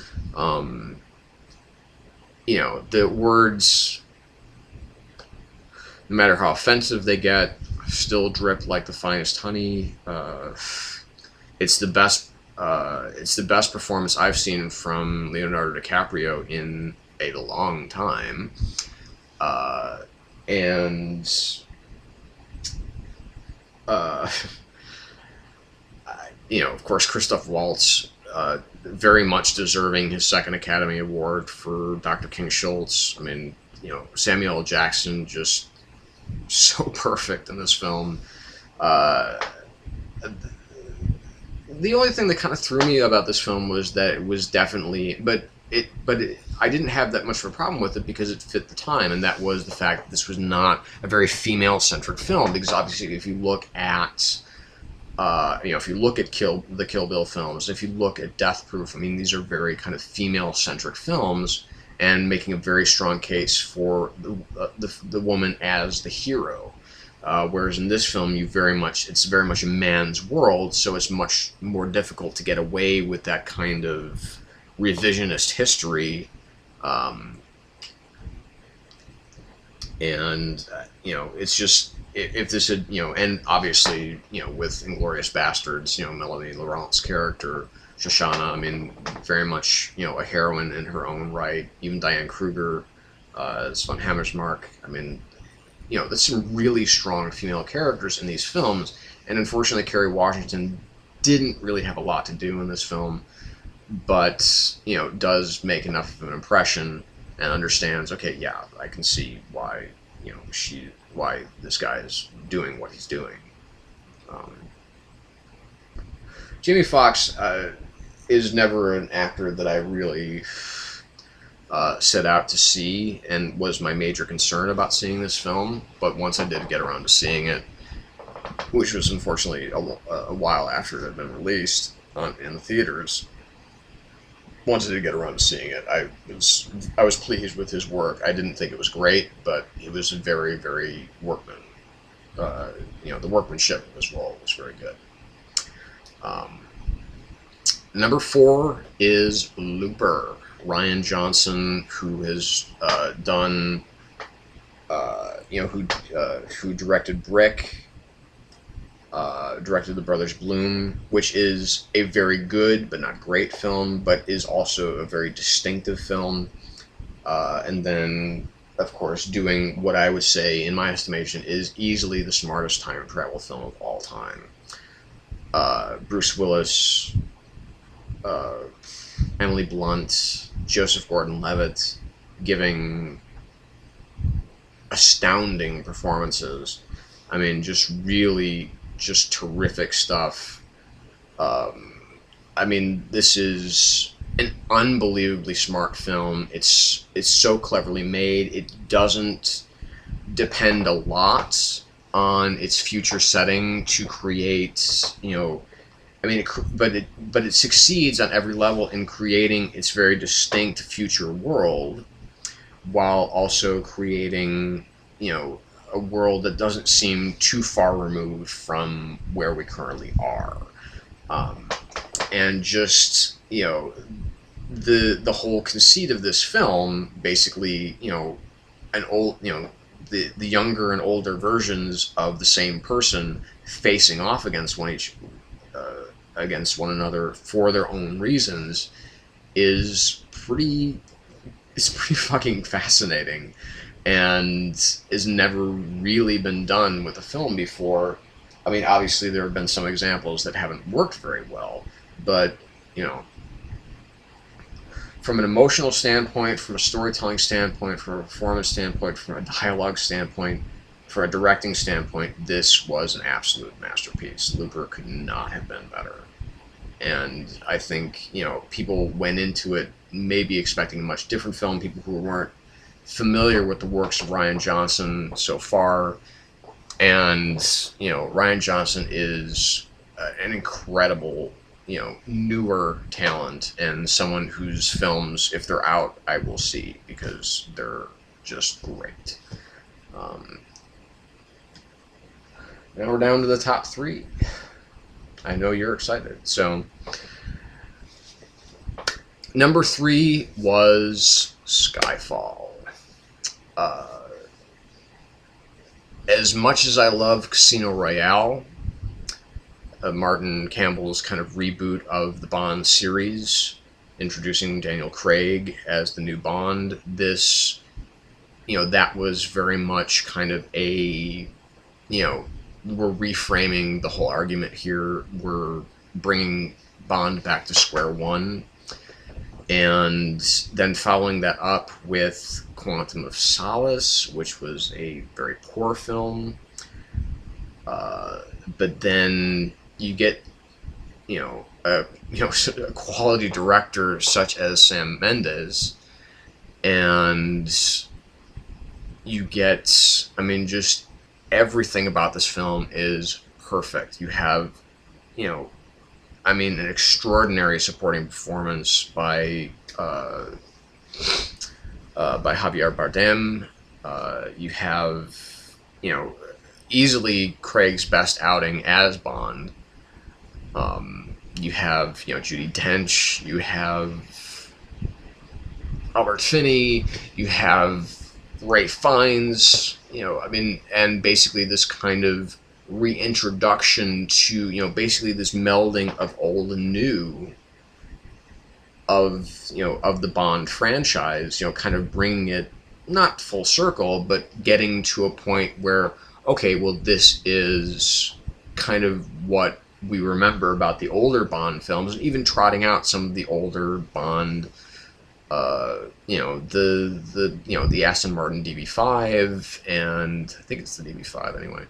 S1: You know, the words, no matter how offensive they get, still drip like the finest honey. It's the best performance I've seen from Leonardo DiCaprio in a long time. You know, of course, Christoph Waltz, very much deserving his second Academy Award for Dr. King Schultz. I mean, you know, Samuel L. Jackson, just so perfect in this film. The only thing that kind of threw me about this film was that it was definitely, I didn't have that much of a problem with it because it fit the time, and that was the fact that this was not a very female-centric film. Because obviously, if you look at if you look at the Kill Bill films, if you look at Death Proof, I mean, these are very kind of female-centric films, and making a very strong case for the woman as the hero. Whereas in this film, it's very much a man's world, so it's much more difficult to get away with that kind of revisionist history. You know, it's just, if this had, you know, and obviously, you know, with Inglourious Basterds, you know, Melanie Laurent's character, Shoshana, I mean, very much, you know, a heroine in her own right. Even Diane Kruger as von Hammersmark. I mean, you know, there's some really strong female characters in these films, and unfortunately Kerry Washington didn't really have a lot to do in this film, but, you know, does make enough of an impression and understands, okay, yeah, I can see why, you know, why this guy is doing what he's doing. Jamie Foxx is never an actor that I really set out to see, and was my major concern about seeing this film. But once I did get around to seeing it, which was unfortunately a while after it had been released in the theaters, once I did get around to seeing it, I was pleased with his work. I didn't think it was great, but it was very, very you know, the workmanship of his role was very good. Number 4 is Looper. Rian Johnson, who has done, you know, who directed Brick, directed The Brothers Bloom, which is a very good but not great film, but is also a very distinctive film. And then, of course, doing what I would say, in my estimation, is easily the smartest time travel film of all time. Bruce Willis, Emily Blunt, Joseph Gordon-Levitt giving astounding performances. I mean, just really, just terrific stuff. I mean, this is an unbelievably smart film. It's so cleverly made. It doesn't depend a lot on its future setting to create, you know, I mean, but it succeeds on every level in creating its very distinct future world, while also creating, you know, a world that doesn't seem too far removed from where we currently are. And just, you know, the whole conceit of this film, basically, you know, the younger and older versions of the same person facing off against one another for their own reasons, is pretty fucking fascinating, and has never really been done with a film before. I mean, obviously there have been some examples that haven't worked very well, but you know, from an emotional standpoint, from a storytelling standpoint, from a performance standpoint, from a dialogue standpoint, from a directing standpoint, this was an absolute masterpiece. Looper could not have been better. And I think, you know, people went into it maybe expecting a much different film. People who weren't familiar with the works of Rian Johnson so far. And, you know, Rian Johnson is an incredible, you know, newer talent, and someone whose films, if they're out, I will see, because they're just great. Now we're down to the top 3. I know you're excited. So, number 3 was Skyfall. As much as I love Casino Royale, Martin Campbell's kind of reboot of the Bond series, introducing Daniel Craig as the new Bond, this, you know, that was very much kind of a, you know, we're reframing the whole argument here. We're bringing Bond back to square one. And then following that up with Quantum of Solace, which was a very poor film. But then you get, you know, a quality director such as Sam Mendes, and you get, I mean, just everything about this film is perfect. You have, you know, I mean, an extraordinary supporting performance by Javier Bardem. You have, you know, easily Craig's best outing as Bond. You have, you know, Judi Dench. You have Albert Finney. You have Ralph Fiennes. You know, I mean, and basically this kind of reintroduction to, you know, basically this melding of old and new of, you know, of the Bond franchise, you know, kind of bringing it not full circle, but getting to a point where, okay, well, this is kind of what we remember about the older Bond films, and even trotting out some of the older Bond, you know, the Aston Martin DB5, and I think it's the DB5 anyway.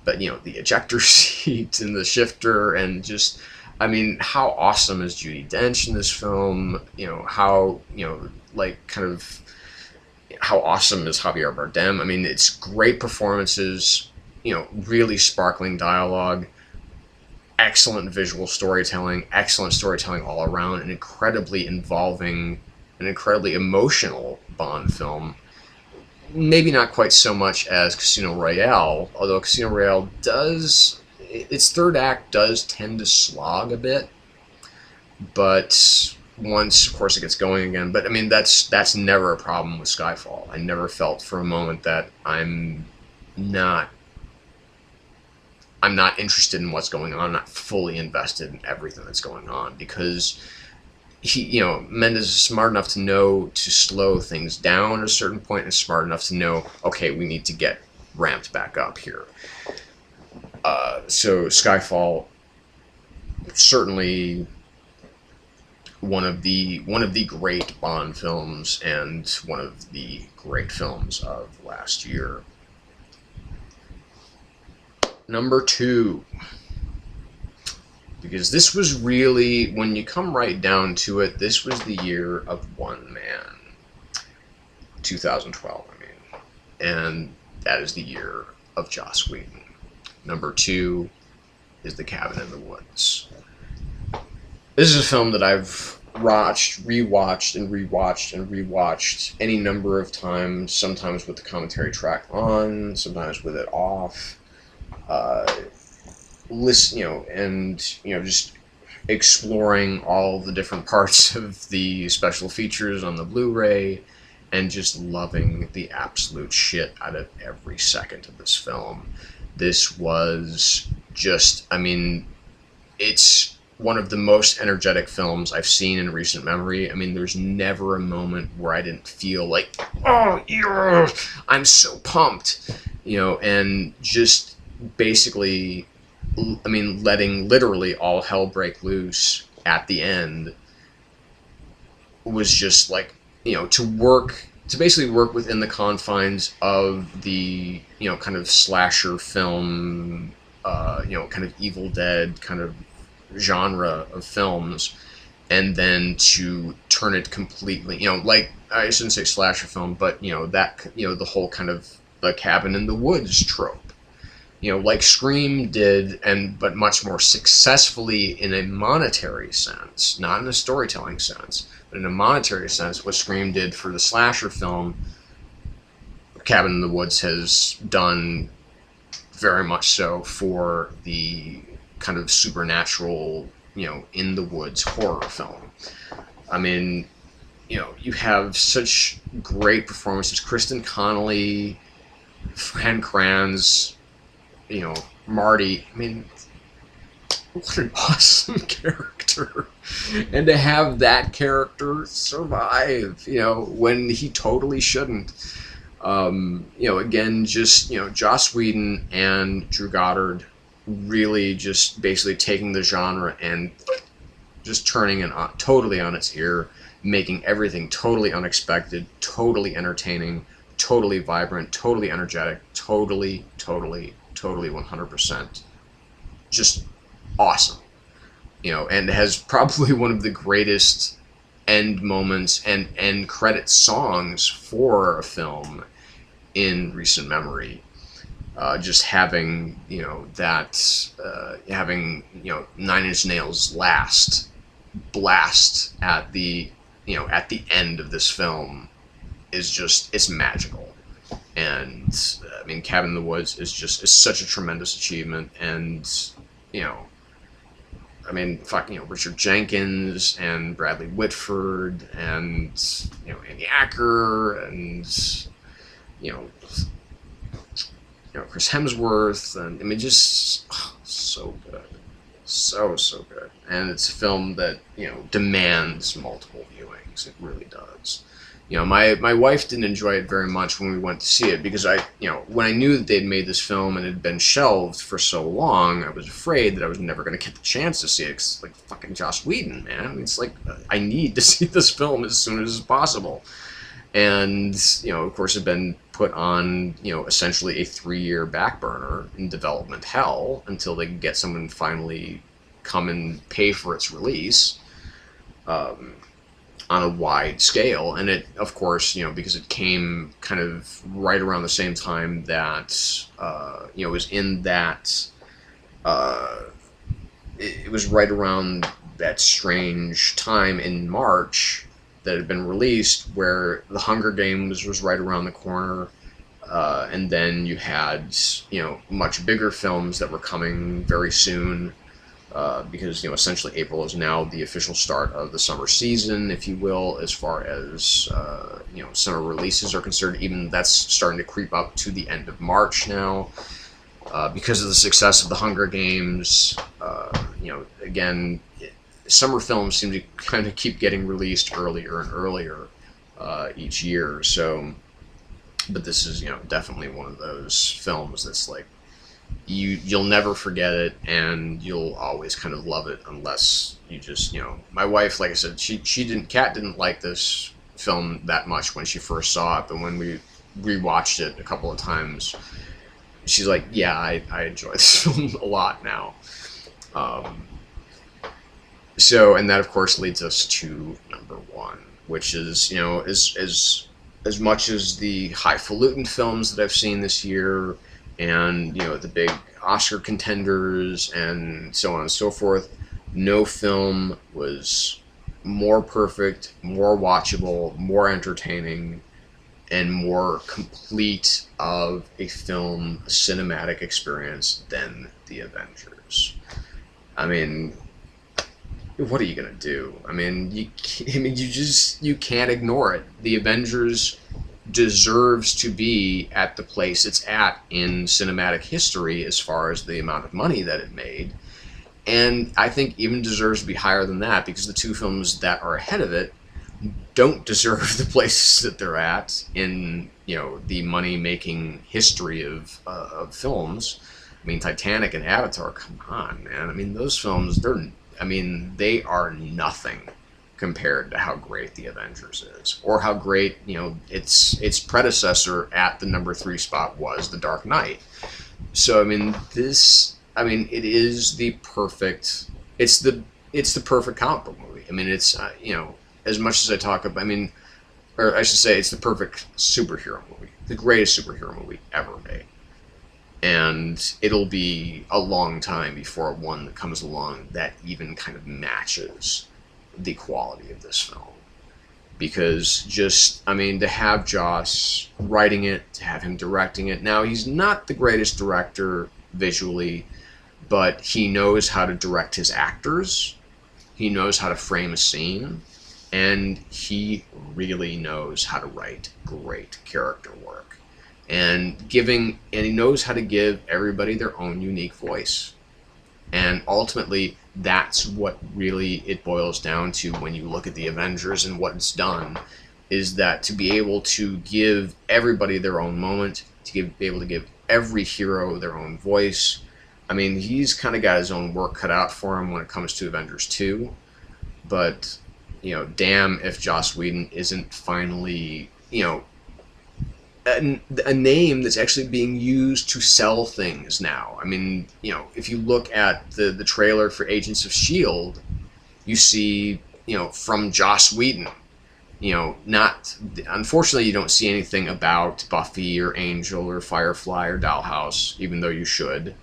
S1: But, you know, the ejector seat and the shifter, and just, I mean, how awesome is Judi Dench in this film? You know, how, you know, like, kind of, how awesome is Javier Bardem? I mean, it's great performances, you know, really sparkling dialogue, excellent visual storytelling, excellent storytelling all around, an incredibly involving, an incredibly emotional Bond film. Maybe not quite so much as Casino Royale, although Casino Royale does, its third act does tend to slog a bit, but once, of course, it gets going again. But I mean, that's never a problem with Skyfall. I never felt for a moment that I'm not interested in what's going on. I'm not fully invested in everything that's going on, because he, you know, Mendes is smart enough to know to slow things down at a certain point, and smart enough to know, okay, we need to get ramped back up here. So Skyfall, certainly one of the great Bond films, and one of the great films of last year. Number 2. Because this was really, when you come right down to it, this was the year of one man. 2012, I mean. And that is the year of Joss Whedon. Number 2 is The Cabin in the Woods. This is a film that I've watched, rewatched, and rewatched, and rewatched any number of times, sometimes with the commentary track on, sometimes with it off. Listen, you know, and, you know, just exploring all the different parts of the special features on the Blu-ray, and just loving the absolute shit out of every second of this film. This was just, I mean, it's one of the most energetic films I've seen in recent memory. I mean, there's never a moment where I didn't feel like, oh, yeah, I'm so pumped, you know, and just basically, I mean, letting literally all hell break loose at the end was just like, to basically work within the confines of the, kind of slasher film, kind of Evil Dead kind of genre of films, and then to turn it completely, like, I shouldn't say slasher film, but, the whole kind of the cabin in the woods trope. Like Scream did, but much more successfully in a monetary sense, not in a storytelling sense, but in a monetary sense, what Scream did for the slasher film, Cabin in the Woods has done very much so for the kind of supernatural, in the woods horror film. I mean, you have such great performances. Kristen Connolly, Fran Kranz, Marty. I mean, what an awesome character. And to have that character survive, when he totally shouldn't. Again, just, Joss Whedon and Drew Goddard really just basically taking the genre and just turning it totally on its ear, making everything totally unexpected, totally entertaining, totally vibrant, totally energetic, totally 100% just awesome. And has probably one of the greatest end moments and end credit songs for a film in recent memory. Just having, having, Nine Inch Nails' last blast at the, at the end of this film is just, it's magical. And I mean, Cabin in the Woods is such a tremendous achievement. And, I mean, Richard Jenkins and Bradley Whitford and, Andy Acker and, Chris Hemsworth, and I mean, just so good, so good. And it's a film that demands multiple viewings. It really does. My wife didn't enjoy it very much when we went to see it because when I knew that they'd made this film and it had been shelved for so long, I was afraid that I was never going to get the chance to see it. It's like fucking Joss Whedon, man. It's like I need to see this film as soon as possible. And, of course, had been put on, essentially a 3-year back burner in development hell until they could get someone finally come and pay for its release on a wide scale. And it, of course, because it came kind of right around the same time that, it was in that, it was right around that strange time in March that had been released where The Hunger Games was right around the corner, and then you had much bigger films that were coming very soon, because essentially April is now the official start of the summer season, if you will, as far as summer releases are concerned. Even that's starting to creep up to the end of March now, because of the success of The Hunger Games. Again, summer films seem to kind of keep getting released earlier and earlier each year. So, but this is definitely one of those films that's like you'll never forget it, and you'll always kind of love it unless you just My wife, like I said, Kat didn't like this film that much when she first saw it, but when we rewatched it a couple of times, she's like, yeah, I enjoy this film a lot now. So, and that of course leads us to number one, which is, as much as the highfalutin films that I've seen this year, and the big Oscar contenders and so on and so forth, no film was more perfect, more watchable, more entertaining, and more complete of a film, a cinematic experience than The Avengers. I mean, what are you gonna do? I mean, you can't ignore it. The Avengers deserves to be at the place it's at in cinematic history as far as the amount of money that it made, and I think even deserves to be higher than that, because the two films that are ahead of it don't deserve the places that they're at in the money-making history of films. I mean, Titanic and Avatar, come on, man. I mean, those films, I mean, they are nothing compared to how great the Avengers is, or how great, you know, its predecessor at the number 3 spot was The Dark Knight. So I mean, it is the perfect. It's the perfect comic book movie. I mean, it's you know, as much as I talk about, I mean, or I should say, it's the perfect superhero movie, the greatest superhero movie ever made. And it'll be a long time before one that comes along that even kind of matches the quality of this film. Because just, I mean, to have Joss writing it, to have him directing it. Now, he's not the greatest director visually, but he knows how to direct his actors. He knows how to frame a scene. And he really knows how to write great character work. And he knows how to give everybody their own unique voice. And ultimately, that's what really it boils down to when you look at the Avengers and what it's done, is that to be able to give everybody their own moment, be able to give every hero their own voice. I mean, he's kind of got his own work cut out for him when it comes to Avengers 2, but, you know, damn if Joss Whedon isn't finally, you know, a name that's actually being used to sell things now. I mean, you know, if you look at the trailer for Agents of S.H.I.E.L.D., you see, you know, from Joss Whedon. You know, unfortunately, you don't see anything about Buffy or Angel or Firefly or Dollhouse, even though you should.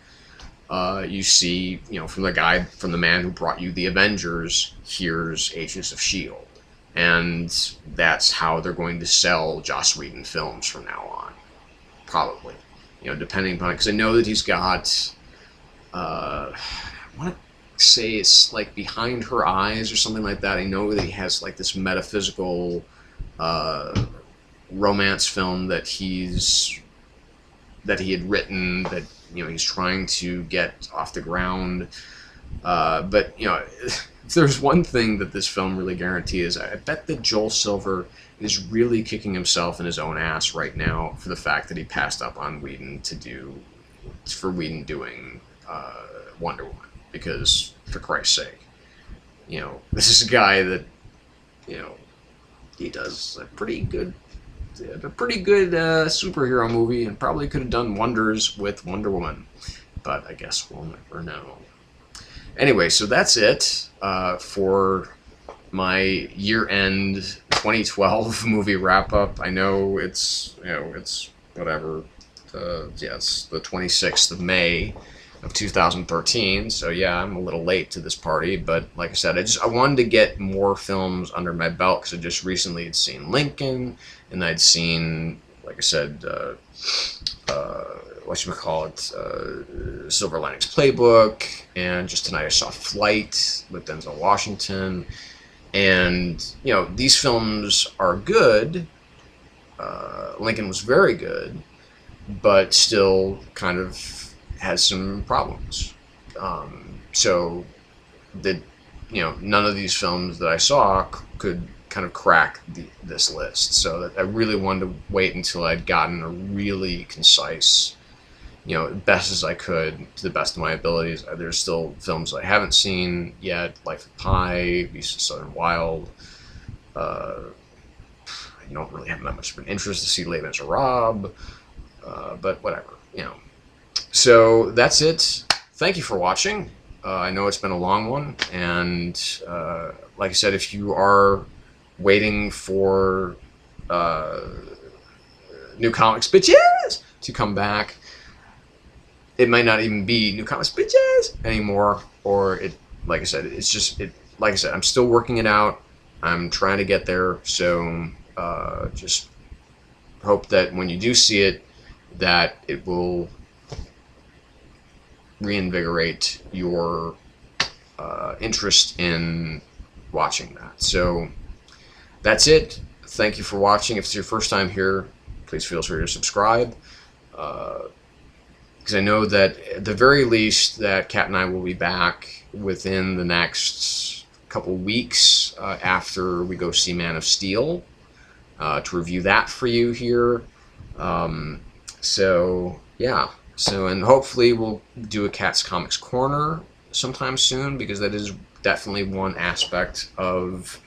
S1: You see, you know, from the man who brought you the Avengers, here's Agents of S.H.I.E.L.D. And that's how they're going to sell Joss Whedon films from now on. Probably. You know, depending upon it. Because I know that he's got, I want to say it's like Behind Her Eyes or something like that. I know that he has like this metaphysical romance film that he had written that, you know, he's trying to get off the ground. But, you know, if there's one thing that this film really guarantees, I bet that Joel Silver is really kicking himself in his own ass right now for the fact that he passed up on Whedon doing Wonder Woman. Because, for Christ's sake, you know, this is a guy that, you know, he does a pretty good superhero movie and probably could have done wonders with Wonder Woman. But I guess we'll never know. Anyway, so that's it for my year-end 2012 movie wrap-up. I know it's whatever. It's the 26th of May of 2013. So yeah, I'm a little late to this party. But like I said, I wanted to get more films under my belt because I just recently had seen Lincoln, and I'd seen, like I said, Silver Linings Playbook, and just tonight I saw Flight with Denzel Washington, and, you know, these films are good. Lincoln was very good, but still kind of has some problems. So that, you know, none of these films that I saw could kind of crack this list. So that I really wanted to wait until I'd gotten a really concise, you know, best as I could, to the best of my abilities. There's still films I haven't seen yet, Life of Pi, Beasts of Southern Wild. I don't really have that much of an interest to see Les Miserables, but whatever, you know. So that's it. Thank you for watching. I know it's been a long one, and like I said, if you are waiting for New Comics Bitches to come back, it might not even be New Comics Bitches anymore, or it, like I said, it's just, like I said, I'm still working it out. I'm trying to get there, so just hope that when you do see it, that it will reinvigorate your interest in watching that. So that's it. Thank you for watching. If it's your first time here, please feel free to subscribe. Because I know that at the very least that Kat and I will be back within the next couple weeks after we go see Man of Steel to review that for you here. So yeah. So, and hopefully we'll do a Kat's Comics Corner sometime soon, because that is definitely one aspect of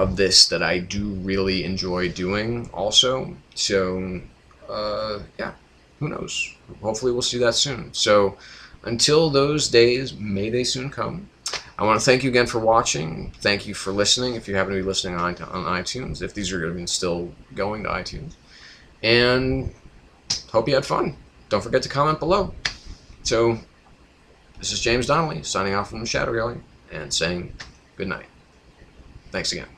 S1: this that I do really enjoy doing also. So, yeah, who knows? Hopefully we'll see that soon. So, until those days, may they soon come. I want to thank you again for watching. Thank you for listening, if you happen to be listening on iTunes, if these are going to be still going to iTunes. And hope you had fun. Don't forget to comment below. So, this is James Donnelly, signing off from the Shadow Gallery, and saying good night. Thanks again.